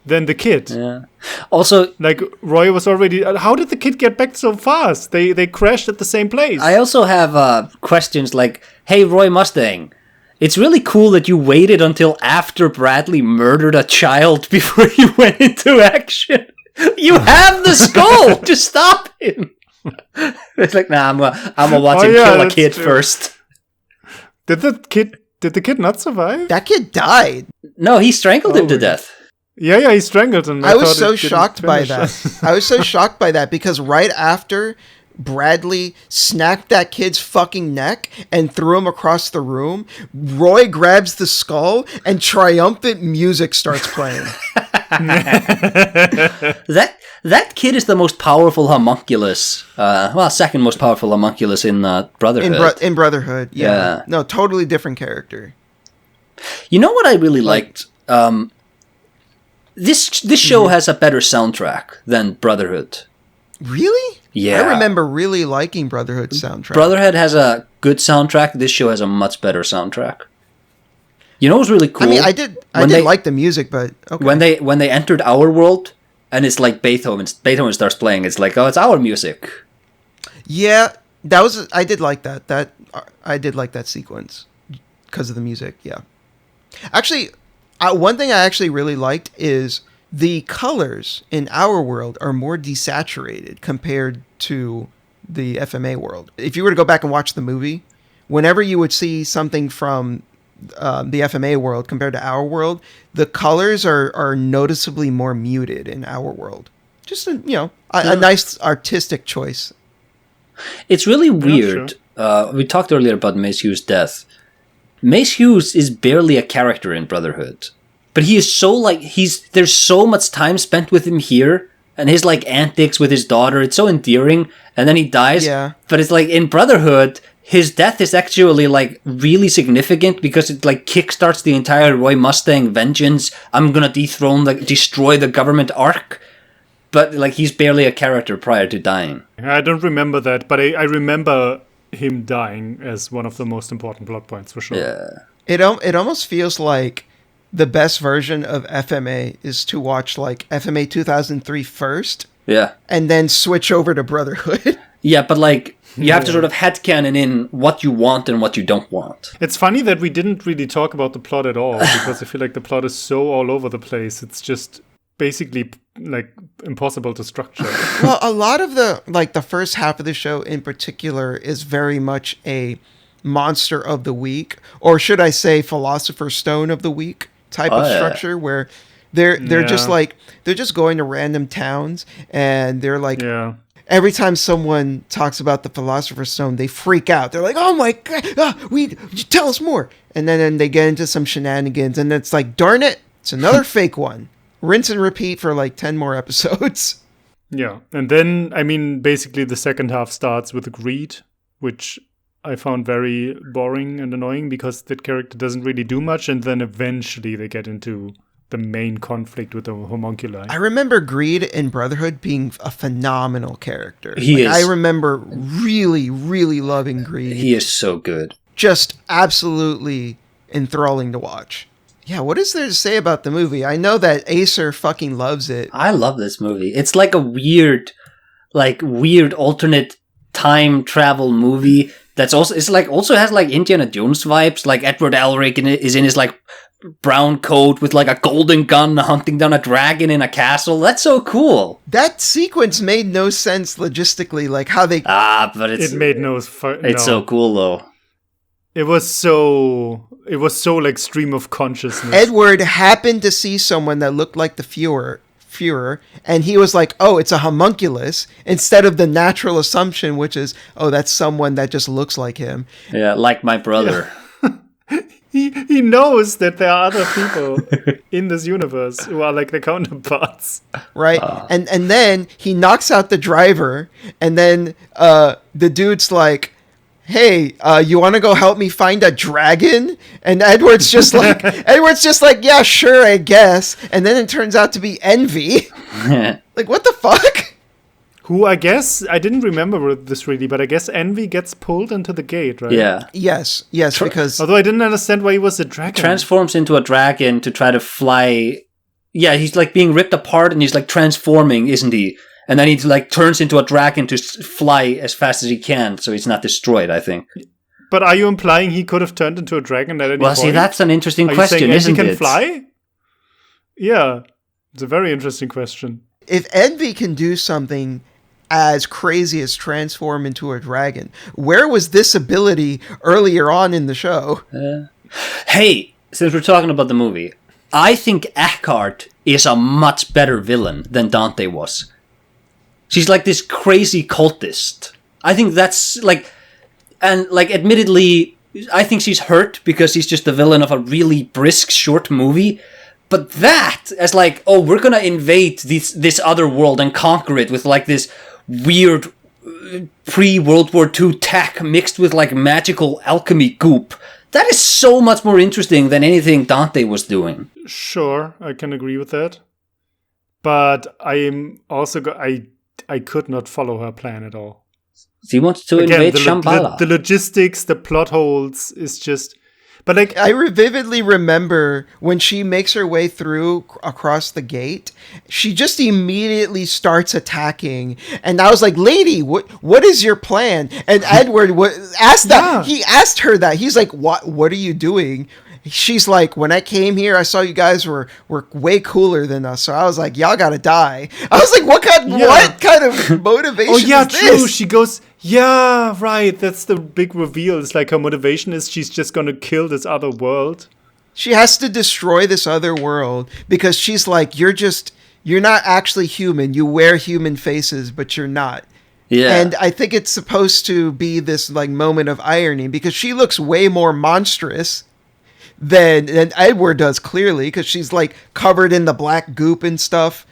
than the kid. Yeah. Also, Like Roy was already. How did the kid get back so fast? They crashed at the same place. I also have questions like, hey, Roy Mustang, it's really cool that you waited until after Bradley murdered a child before you went into action. You have the skull! Just stop him! It's like, nah, I'm gonna watch him kill a that's kid true. first. Did the kid not survive? That kid died. No, he strangled him to really? death. Yeah, he strangled him. I was thought so it didn't shocked by finish. that. I was so shocked by that because right after Bradley snapped that kid's fucking neck and threw him across the room, Roy grabs the skull and triumphant music starts playing. That kid is the most powerful homunculus. Second most powerful homunculus in Brotherhood. In Brotherhood, yeah. Yeah. No, totally different character. You know what I really liked? This show has a better soundtrack than Brotherhood. Really? Yeah. I remember really liking Brotherhood's soundtrack. Brotherhood has a good soundtrack. This show has a much better soundtrack. You know what's really cool? I mean, I did like the music, but okay. when they entered our world and it's like Beethoven starts playing, it's like, oh, it's our music. Yeah, I did like that. I did like that sequence because of the music. Yeah, actually, one thing I actually really liked is the colors in our world are more desaturated compared to the FMA world. If you were to go back and watch the movie, whenever you would see something from the FMA world compared to our world, the colors are noticeably more muted in our world. Just a nice artistic choice. It's really weird. sure. We talked earlier about Mace Hughes' death. Mace Hughes is barely a character in Brotherhood, but he is so there's so much time spent with him here, and his like antics with his daughter. It's so endearing, and then he dies. Yeah. But it's like in Brotherhood, his death is actually like really significant because it like kickstarts the entire Roy Mustang vengeance. I'm gonna destroy the government arc. But like he's barely a character prior to dying. I don't remember that, but I remember him dying as one of the most important plot points for sure. Yeah. It almost feels like the best version of FMA is to watch like FMA 2003 first, Yeah. and then switch over to Brotherhood. Yeah, but like you have to sort of headcanon in what you want and what you don't want. It's funny that we didn't really talk about the plot at all because I feel like the plot is so all over the place. It's just basically like impossible to structure. Well, a lot of the first half of the show in particular is very much a monster of the week, or should I say philosopher's stone of the week type of structure where they're just like they're just going to random towns and they're like every time someone talks about the philosopher's stone they freak out. They're like, oh my god, tell us more, and then they get into some shenanigans and it's like, darn it, it's another fake one. Rinse and repeat for like 10 more episodes. Yeah. And then, I mean, basically the second half starts with Greed, which I found very boring and annoying because that character doesn't really do much. And then eventually they get into the main conflict with the homunculi. I remember Greed in Brotherhood being a phenomenal character. He is. I remember really, really loving Greed. He is so good. Just absolutely enthralling to watch. Yeah, what is there to say about the movie? I know that Acer fucking loves it. I love this movie. It's like a weird alternate time travel movie that's also has like Indiana Jones vibes. Like Edward Elric is in his like brown coat with like a golden gun hunting down a dragon in a castle. That's so cool. That sequence made no sense logistically, like how they... but it made no... It's so cool though. It was so like stream of consciousness. Edward happened to see someone that looked like the Führer, and he was like, oh, it's a homunculus, instead of the natural assumption, which is, oh, that's someone that just looks like him. Yeah, like my brother. he knows that there are other people in this universe who are like the counterparts. Right? And then he knocks out the driver, and then the dude's like, hey, you want to go help me find a dragon? And Edward's just like, yeah, sure, I guess. And then it turns out to be Envy. Like, what the fuck? Who, I guess, I didn't remember this really, but I guess Envy gets pulled into the gate, right? Yeah. Yes, because... Although I didn't understand why he was a dragon. Transforms into a dragon to try to fly. Yeah, he's like being ripped apart and he's like transforming, isn't he? And then he like turns into a dragon to fly as fast as he can, so he's not destroyed, I think. But are you implying he could have turned into a dragon at any point? Well, see, that's an interesting are question, you isn't saying Envy it? can fly? Yeah, it's a very interesting question. If Envy can do something as crazy as transform into a dragon, where was this ability earlier on in the show? Hey, since we're talking about the movie, I think Eckhart is a much better villain than Dante was. She's like this crazy cultist. I think that's like, and like admittedly, I think she's hurt because she's just the villain of a really brisk short movie. But that, as like, oh, we're gonna invade this other world and conquer it with like this weird pre-World War II tech mixed with like magical alchemy goop. That is so much more interesting than anything Dante was doing. Sure, I can agree with that. But I am also... I could not follow her plan at all. She wants to invade Shambala. The logistics, the plot holes is just... But like, I vividly remember when she makes her way through across the gate, she just immediately starts attacking. And I was like, lady, what is your plan? And Edward asked that. Yeah. He asked her that. He's like, what are you doing? She's like, when I came here, I saw you guys were way cooler than us. So I was like, y'all gotta die. I was like, what kind of motivation is this? True. She goes, yeah, right. That's the big reveal. It's like her motivation is she's just gonna kill this other world. She has to destroy this other world because she's like, you're not actually human. You wear human faces, but you're not. Yeah. And I think it's supposed to be this like moment of irony because she looks way more monstrous than Edward does, clearly, because she's like covered in the black goop and stuff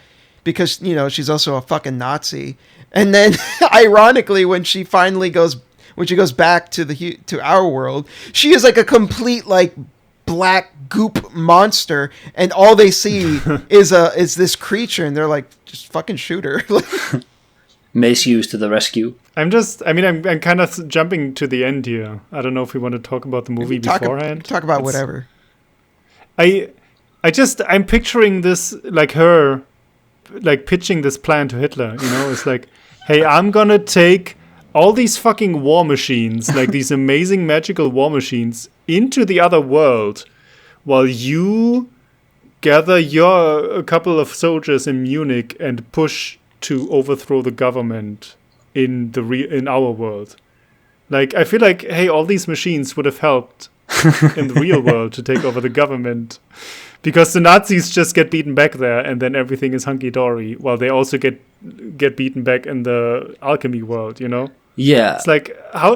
because, you know, she's also a fucking Nazi. And then ironically, when she goes back to our world, she is like a complete like black goop monster, and all they see is this creature, and they're like, just fucking shoot her. Mace used to the rescue. I'm kind of jumping to the end here. I don't know if we want to talk about the movie beforehand. Talk about whatever. I'm picturing this, like her, like pitching this plan to Hitler, you know? It's like, hey, I'm gonna take all these fucking war machines, like these amazing magical war machines, into the other world, while you gather a couple of soldiers in Munich and push to overthrow the government in our world. Like, I feel like, hey, all these machines would have helped in the real world to take over the government, because the Nazis just get beaten back there, and then everything is hunky-dory, while they also get beaten back in the alchemy world, you know? Yeah. It's like, how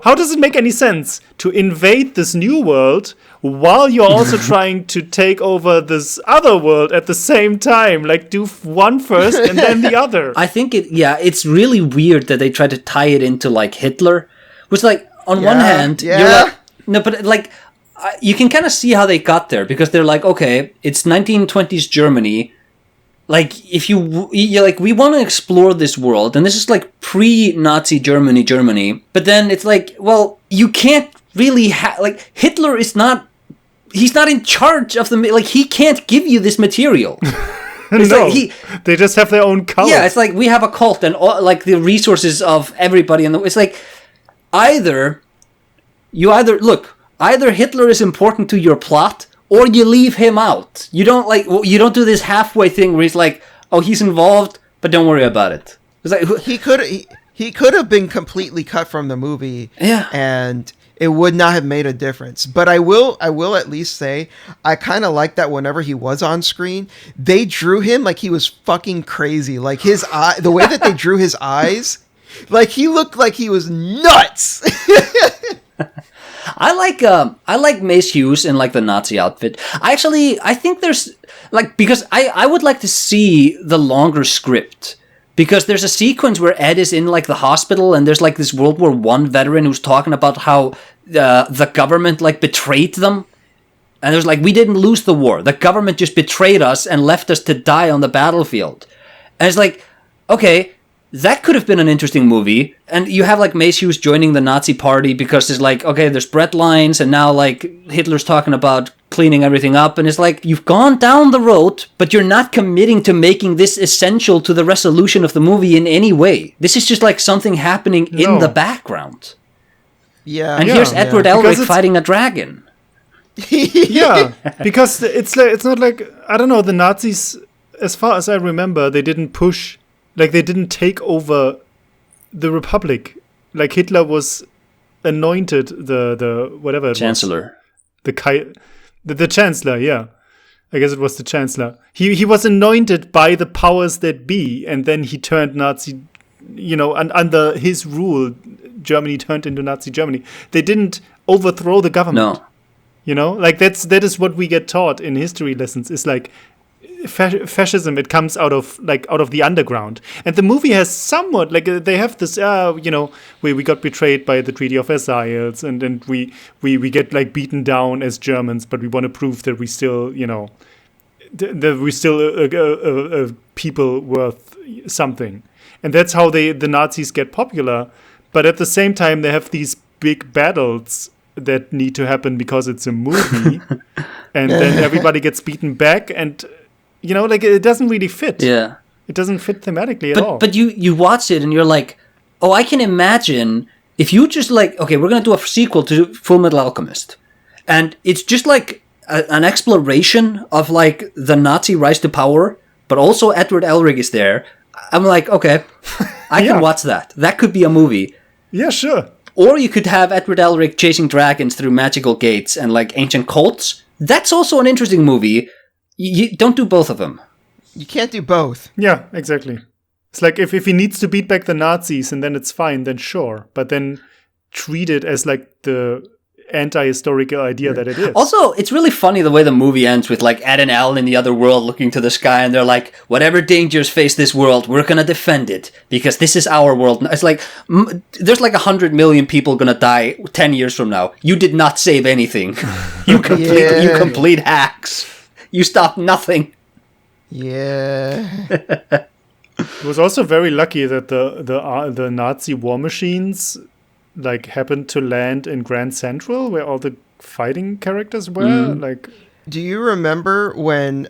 does it make any sense to invade this new world while you're also trying to take over this other world at the same time? Like, do one first and then the other. I think it's really weird that they try to tie it into like Hitler, which like on one hand, you're like, no, but like you can kind of see how they got there, because they're like, okay, it's 1920s Germany. Like, if you're like, we want to explore this world, and this is like pre-Nazi Germany, but then it's like, well, you can't really like, Hitler is not, he's not in charge of like, he can't give you this material. No, like they just have their own cult. Yeah, it's like, we have a cult, and all, like, the resources of everybody, and it's like, either Hitler is important to your plot, or you leave him out. You don't do this halfway thing where he's like, oh, he's involved, but don't worry about it. It's like, he could have been completely cut from the movie, and it would not have made a difference. But I will at least say, I kind of like that whenever he was on screen, they drew him like he was fucking crazy. Like, his eye, the way that they drew his eyes, like, he looked like he was nuts. I like Mace Hughes in like the Nazi outfit. I think there's like, because I would like to see the longer script, because there's a sequence where Ed is in like the hospital and there's like this World War I veteran who's talking about how the government like betrayed them. And there's like, we didn't lose the war. The government just betrayed us and left us to die on the battlefield. And it's like, okay, that could have been an interesting movie. And you have like Mace Hughes joining the Nazi party because it's like, okay, there's bread lines and now like Hitler's talking about cleaning everything up. And it's like, you've gone down the road, but you're not committing to making this essential to the resolution of the movie in any way. This is just like something happening in the background. Yeah. And here's Edward Elric fighting a dragon. Yeah, because it's not like, I don't know, the Nazis, as far as I remember, they didn't push, like they didn't take over the Republic. Like Hitler was anointed the whatever it Chancellor. Was. The Chancellor, yeah. I guess it was the Chancellor. He was anointed by the powers that be, and then he turned Nazi, and under his rule, Germany turned into Nazi Germany. They didn't overthrow the government. No. Like that is what we get taught in history lessons. It's like fascism. It comes out of the underground, and the movie has somewhat like they have this. We got betrayed by the Treaty of Versailles, and we get like beaten down as Germans, but we want to prove that we still that we still a people worth something, and that's how the Nazis get popular. But at the same time, they have these big battles that need to happen because it's a movie, and then everybody gets beaten back, and like it doesn't really fit. Yeah, it doesn't fit thematically at all. But you watch it and you're like, oh, I can imagine if you just like, okay, we're gonna do a sequel to Fullmetal Alchemist, and it's just like an exploration of like the Nazi rise to power, but also Edward Elric is there. I'm like, okay, I can watch that. That could be a movie. Yeah, sure. Or you could have Edward Elric chasing dragons through magical gates and like ancient cults. That's also an interesting movie. You don't do both of them. You can't do both. Yeah, exactly. It's like if he needs to beat back the Nazis and then it's fine, then sure. But then treat it as like the anti-historical idea that it is. Also, it's really funny the way the movie ends with like Ed and Al in the other world looking to the sky, and they're like, whatever dangers face this world, we're gonna defend it because this is our world. It's like there's like 100 million people gonna die 10 years from now. You did not save anything. You complete hacks. You stopped nothing. Yeah. It was also very lucky that the Nazi war machines like happened to land in Grand Central, where all the fighting characters were. Like, do you remember when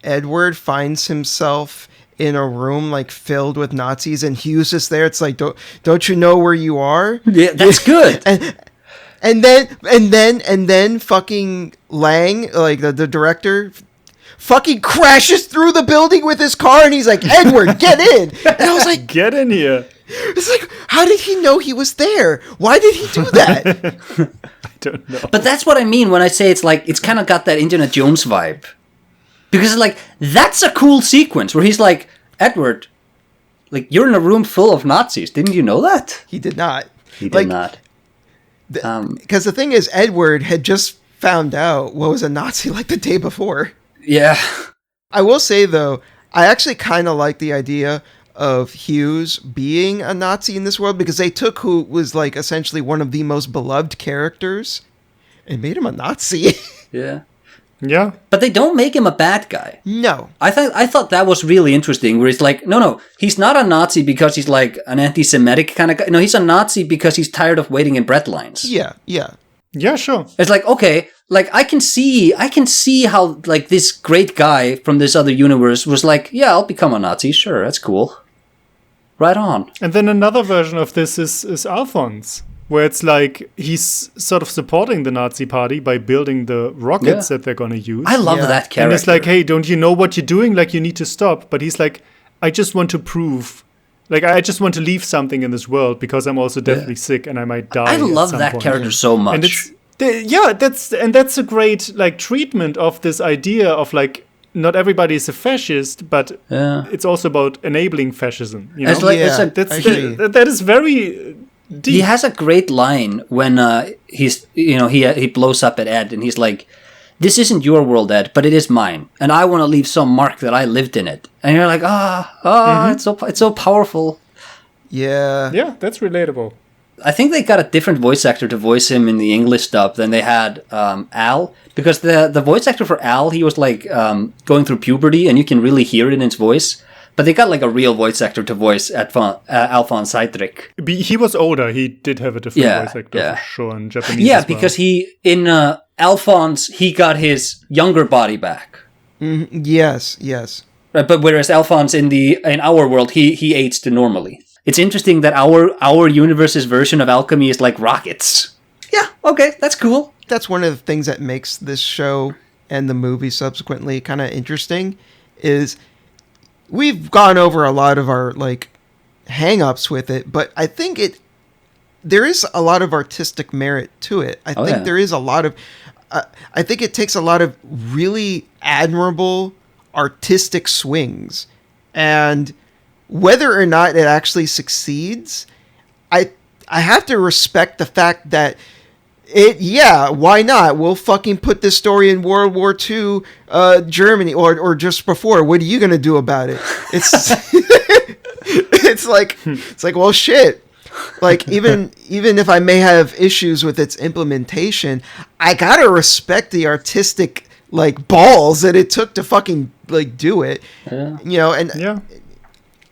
Edward finds himself in a room like filled with Nazis and Hughes is there? It's like, don't you know where you are? Yeah, that's good. and then fucking Lang, like the director, fucking crashes through the building with his car, and he's like, Edward, get in. And I was like, get in here. It's like, how did he know he was there? Why did he do that? I don't know. But that's what I mean when I say it's like, it's kind of got that Indiana Jones vibe. Because it's like, that's a cool sequence where he's like, Edward, like, you're in a room full of Nazis. Didn't you know that? He did not. He did not. Because the thing is, Edward had just found out what was a Nazi like the day before. Yeah. I will say, though, I actually kind of like the idea of Hughes being a Nazi in this world, because they took who was like essentially one of the most beloved characters and made him a Nazi. Yeah. Yeah. But they don't make him a bad guy. No. I thought that was really interesting, where he's like, no, he's not a Nazi because he's like an anti-Semitic kind of guy. No, he's a Nazi because he's tired of waiting in bread lines. Yeah, yeah. Yeah, sure. It's like, okay, like I can see how like this great guy from this other universe was like, yeah, I'll become a Nazi. Sure, that's cool. Right on. And then another version of this is Alphonse, where it's like he's sort of supporting the Nazi party by building the rockets that they're going to use. I love that character. And it's like, hey, don't you know what you're doing? Like, you need to stop. But he's like, I just want to prove, like, I just want to leave something in this world because I'm also deathly sick and I might die. I love that character so much. And that's a great like treatment of this idea of like, not everybody is a fascist, but it's also about enabling fascism. You know? It's like, that is very He has a great line when he blows up at Ed, and he's like, "This isn't your world, Ed, but it is mine, and I want to leave some mark that I lived in it." And you're like, it's so powerful. Yeah. Yeah, that's relatable. I think they got a different voice actor to voice him in the English dub than they had Al, because the voice actor for Al, he was like going through puberty, and you can really hear it in his voice. But they got like a real voice actor to voice Alphonse Seidrich. He was older. He did have a different voice actor for sure in Japanese. Yeah, as well. because in Alphonse, he got his younger body back. Yes. Right, but whereas Alphonse in our world, he aged normally. It's interesting that our universe's version of alchemy is like rockets. Yeah, okay, that's cool. That's one of the things that makes this show and the movie subsequently kind of interesting is we've gone over a lot of our like hang-ups with it, but I think there is a lot of artistic merit to it. I think there is a lot of I think it takes a lot of really admirable artistic swings, and whether or not it actually succeeds, I have to respect the fact that why not? We'll fucking put this story in World War II Germany or just before. What are you gonna do about it? It's it's like well shit. Like even if I may have issues with its implementation, I gotta respect the artistic like balls that it took to fucking like do it. Yeah. You know, and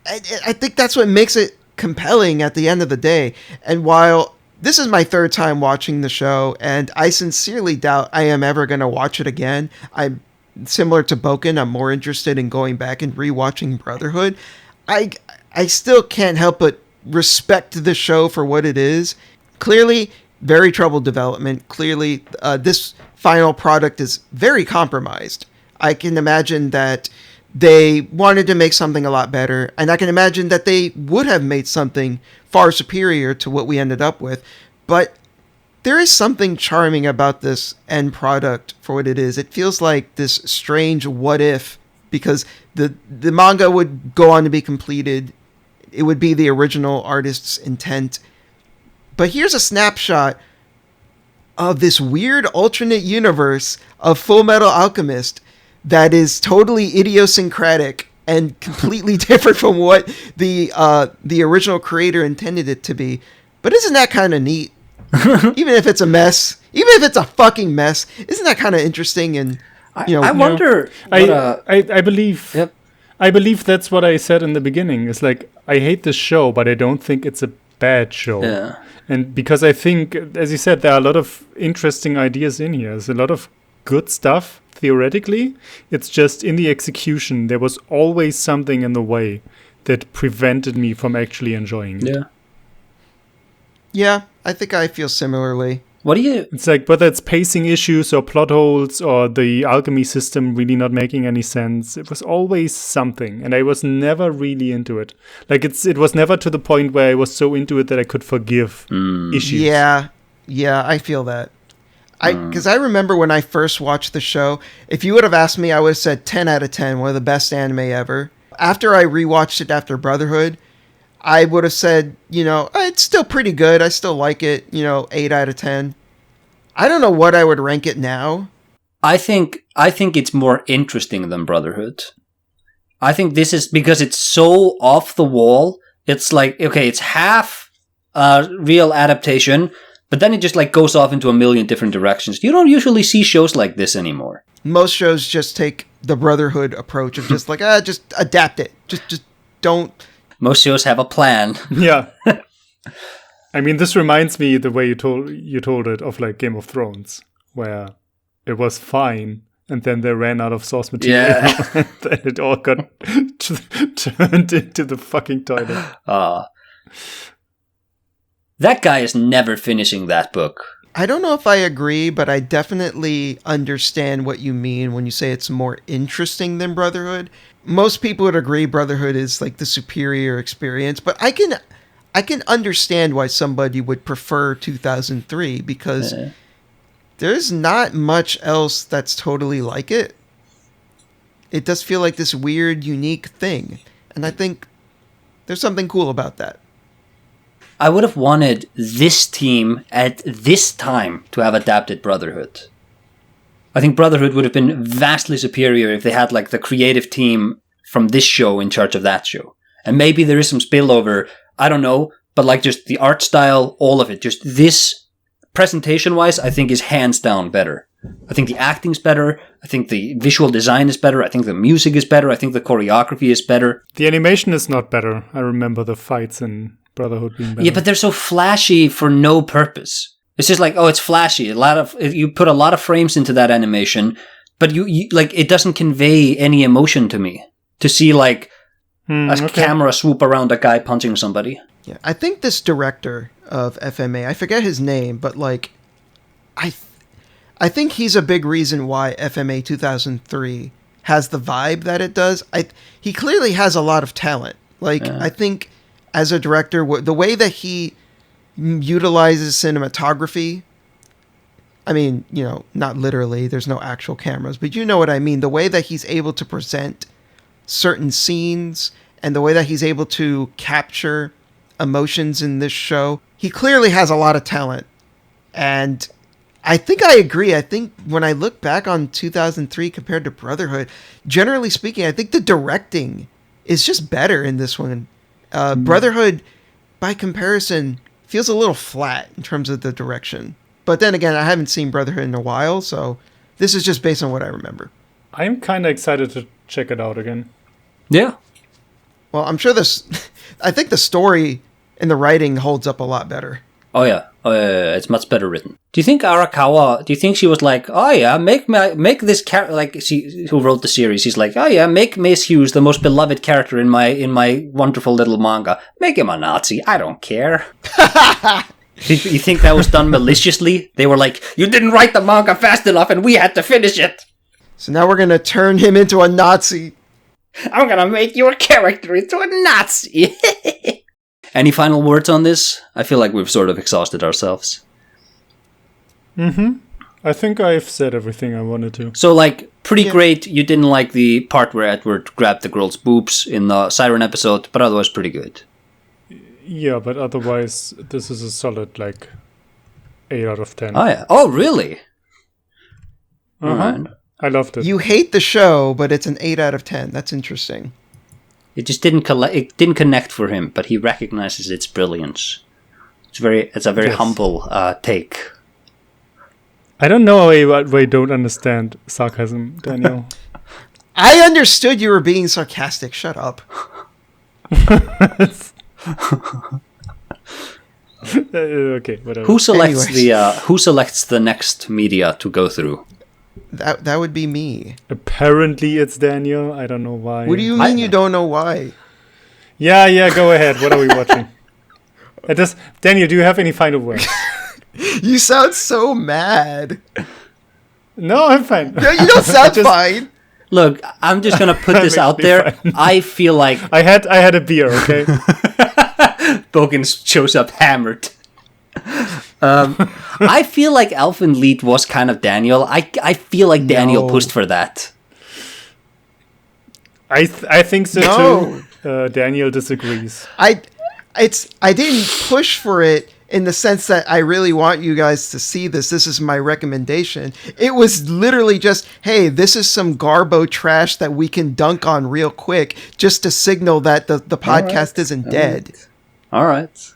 I think that's what makes it compelling at the end of the day. And while this is my third time watching the show, and I sincerely doubt I am ever going to watch it again, I'm similar to Bouken. I'm more interested in going back and rewatching Brotherhood. I still can't help but respect the show for what it is. Clearly, very troubled development. Clearly, this final product is very compromised. I can imagine that they wanted to make something a lot better, and I can imagine that they would have made something far superior to what we ended up with. But there is something charming about this end product for what it is. It feels like this strange what if, because the manga would go on to be completed. It would be the original artist's intent. But here's a snapshot of this weird alternate universe of Fullmetal Alchemist that is totally idiosyncratic and completely different from what the original creator intended it to be. But isn't that kind of neat? Even if it's a mess, even if it's a fucking mess, isn't that kind of interesting? And I wonder. I believe. Yep. I believe that's what I said in the beginning. It's like, I hate this show, but I don't think it's a bad show. Yeah. And because I think, as you said, there are a lot of interesting ideas in here. There's a lot of good stuff, theoretically. It's just in the execution, there was always something in the way that prevented me from actually enjoying it. Yeah. Yeah, I think I feel similarly. What do you... It's like, whether it's pacing issues or plot holes or the alchemy system really not making any sense, it was always something, and I was never really into it. Like, it was never to the point where I was so into it that I could forgive issues. Yeah, I feel that. Because I remember when I first watched the show, if you would have asked me, I would have said 10 out of 10, one of the best anime ever. After I rewatched it after Brotherhood, I would have said, it's still pretty good. I still like it, 8 out of 10. I don't know what I would rank it now. I think it's more interesting than Brotherhood. I think this is because it's so off the wall. It's like, okay, it's half real adaptation, but then it just like goes off into a million different directions. You don't usually see shows like this anymore. Most shows just take the Brotherhood approach of just like, just adapt it. Just don't... Most shows have a plan. Yeah. I mean, this reminds me the way you told it of like Game of Thrones, where it was fine, and then they ran out of source material, and then it all got turned into the fucking toilet. That guy is never finishing that book. I don't know if I agree, but I definitely understand what you mean when you say it's more interesting than Brotherhood. Most people would agree Brotherhood is like the superior experience, but I can understand why somebody would prefer 2003 because there's not much else that's totally like it. It does feel like this weird, unique thing, and I think there's something cool about that. I would have wanted this team at this time to have adapted Brotherhood. I think Brotherhood would have been vastly superior if they had like the creative team from this show in charge of that show. And maybe there is some spillover, I don't know, but like just the art style, all of it, just this presentation-wise, I think is hands down better. I think the acting's better, I think the visual design is better, I think the music is better, I think the choreography is better. The animation is not better. I remember the fights in Brotherhood being better. Yeah, but they're so flashy for no purpose. It's just like, oh, it's flashy. You put a lot of frames into that animation, but you like it doesn't convey any emotion to me. To see like a camera swoop around a guy punching somebody. Yeah, I think this director of FMA, I forget his name, but like, I think he's a big reason why FMA 2003 has the vibe that it does. He clearly has a lot of talent. Like, I think as a director, the way that he utilizes cinematography, I mean, you know, not literally, there's no actual cameras, but you know what I mean. The way that he's able to present certain scenes and the way that he's able to capture emotions in this show, he clearly has a lot of talent. And I think I agree. I think when I look back on 2003 compared to Brotherhood, generally speaking, I think the directing is just better in this one. Brotherhood, by comparison, feels a little flat in terms of the direction. But then again, I haven't seen Brotherhood in a while, so this is just based on what I remember. I'm kind of excited to check it out again. Yeah. Well, I'm sure I think the story and the writing holds up a lot better. Oh yeah, it's much better written. Do you think Arakawa? Do you think she was like, oh yeah, make this character like she who wrote the series? She's like, oh yeah, make Mace Hughes the most beloved character in my wonderful little manga. Make him a Nazi. I don't care. You think that was done maliciously? They were like, you didn't write the manga fast enough, and we had to finish it. So now we're gonna turn him into a Nazi. I'm gonna make your character into a Nazi. Any final words on this? I feel like we've sort of exhausted ourselves. I think I've said everything I wanted to. So, like, pretty great. You didn't like the part where Edward grabbed the girl's boobs in the Siren episode, but otherwise pretty good. Yeah, but otherwise, this is a solid, like, 8 out of 10. Oh, yeah. Oh, really? Alright. I loved it. You hate the show, but it's an 8 out of 10. That's interesting. It just didn't connect for him, but he recognizes its brilliance. It's a very humble take. I don't know why I don't understand sarcasm, Daniel. I understood you were being sarcastic. Shut up. Okay, whatever. Who selects the next media to go through? That would be me. Apparently it's Daniel. I don't know why. What do you mean you don't know why? Yeah, go ahead. What are we watching? Daniel, do you have any final words? You sound so mad. No, I'm fine. No, you don't sound fine. Look, I'm just gonna put this out there. Fine. I feel like I had a beer, okay? Bouken shows up hammered. I feel like Elfen Lied was kind of Daniel. I feel like Daniel pushed for that. I think so too. Daniel disagrees. I didn't push for it in the sense that I really want you guys to see this. This is my recommendation. It was literally just, hey, this is some Garbo trash that we can dunk on real quick just to signal that the podcast isn't dead. All right.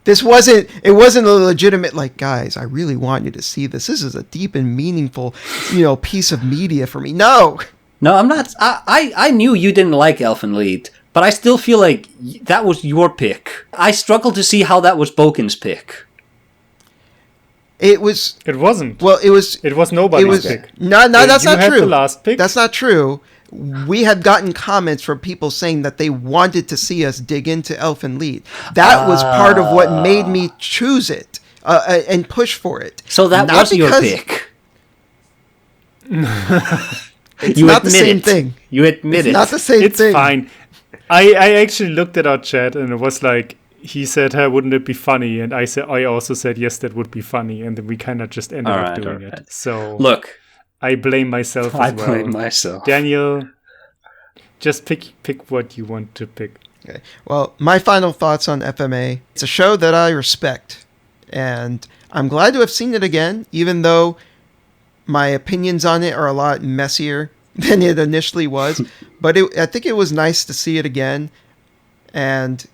It wasn't a legitimate, like, guys, I really want you to see this. This is a deep and meaningful, piece of media for me. No, I'm not. I knew you didn't like Elfen Lied, but I still feel like that was your pick. I struggle to see how that was Bouken's pick. It wasn't. Well, it was nobody's pick. No, that's not true. The last pick. That's not true. We had gotten comments from people saying that they wanted to see us dig into Elfen Lied. That was part of what made me choose it and push for it. So that was your pick. It's not the same thing. You admit it. It's not the same thing. It's fine. I actually looked at our chat and it was like, he said, hey, wouldn't it be funny? And I also said, yes, that would be funny. And then we kind of just ended up doing it. So look, I blame myself as well. I blame myself. Daniel, just pick what you want to pick. Okay. Well, my final thoughts on FMA. It's a show that I respect, and I'm glad to have seen it again, even though my opinions on it are a lot messier than it initially was. But I think it was nice to see it again and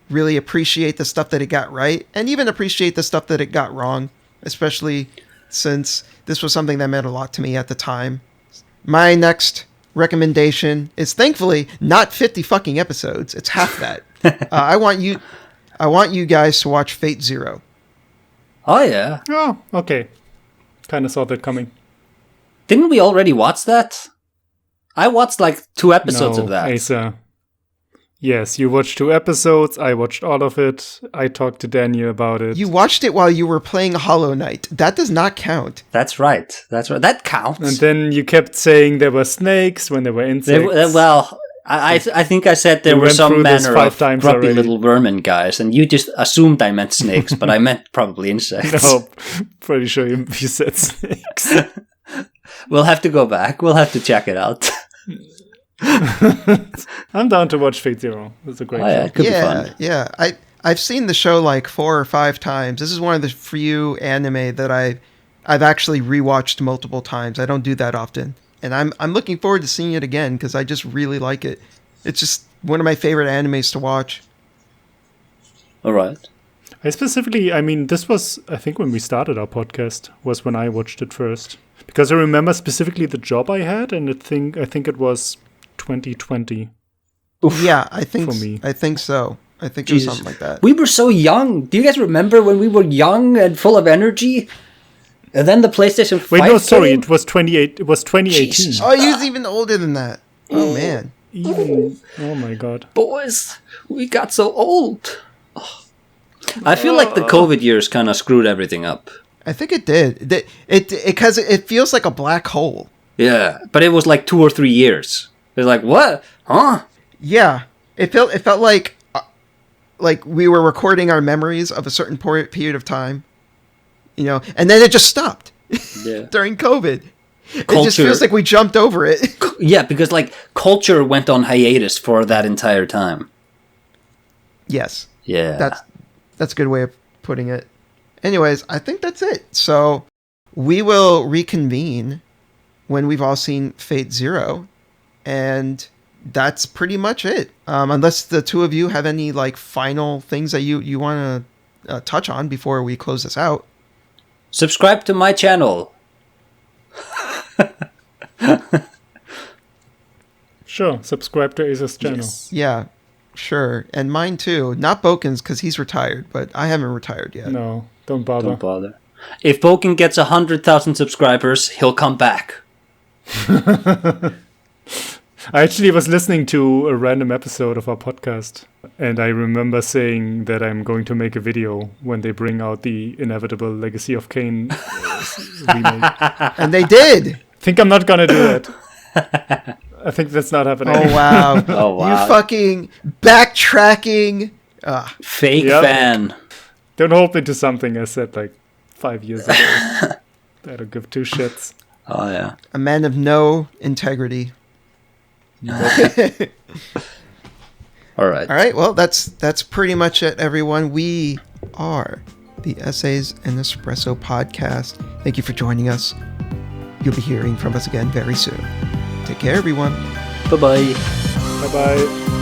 really appreciate the stuff that it got right, and even appreciate the stuff that it got wrong, especially since this was something that meant a lot to me at the time. My next recommendation is thankfully not 50 fucking episodes. It's half that. I want you guys to watch Fate Zero. Oh, yeah. Oh, okay. Kind of saw that coming. Didn't we already watch that? I watched like 2 episodes of that. Asa. Yes, you watched 2 episodes. I watched all of it. I talked to Daniel about it. You watched it while you were playing Hollow Knight. That does not count. That's right. That counts. And then you kept saying there were snakes when there were insects. I think I said there were some manner of grumpy little vermin guys, and you just assumed I meant snakes, but I meant probably insects. No, pretty sure you said snakes. We'll have to go back. We'll have to check it out. I'm down to watch Fate Zero. It's a great show. It could be fun. Yeah. I've seen the show like 4 or 5 times. This is one of the few anime that I've actually rewatched multiple times. I don't do that often. And I'm looking forward to seeing it again because I just really like it. It's just one of my favorite animes to watch. All right. This was, I think, when we started our podcast, was when I watched it first. Because I remember specifically the job I had, and I think it was 2020. Oof. Yeah, I think for me. I think so. I think it was something like that. We were so young. Do you guys remember when we were young and full of energy? And then the PlayStation 5 it was 2018. Jesus. Oh, you was even older than that. Oh, man. Oh my god. Boys, we got so old. Oh. I feel like the COVID years kind of screwed everything up. I think it did. Because it feels like a black hole. Yeah, but it was like 2 or 3 years. It's like, what? Huh? Yeah. It felt like we were recording our memories of a certain period of time. And then it just stopped during COVID. It just feels like we jumped over it. Yeah, because culture went on hiatus for that entire time. Yes. Yeah. That's a good way of putting it. Anyways, I think that's it. So we will reconvene when we've all seen Fate Zero. And that's pretty much it. Unless the two of you have any final things that you want to touch on before we close this out. Subscribe to my channel. Sure, subscribe to Asa's channel. Yes. Yeah, sure. And mine too. Not Bouken's because he's retired, but I haven't retired yet. No, don't bother. If Bouken gets 100,000 subscribers, he'll come back. I actually was listening to a random episode of our podcast, and I remember saying that I'm going to make a video when they bring out the inevitable Legacy of Kain remake. And they did! I think I'm not gonna do that. I think that's not happening. Oh, wow. Oh, wow. You fucking backtracking. Fake fan. Don't hold me to something I said 5 years ago. I don't give 2 shits. Oh, yeah. A man of no integrity. All right. Well, that's pretty much it, everyone. We are the Essays and Espresso podcast. Thank you for joining us. You'll be hearing from us again very soon. Take care, everyone. Bye-bye. Bye-bye.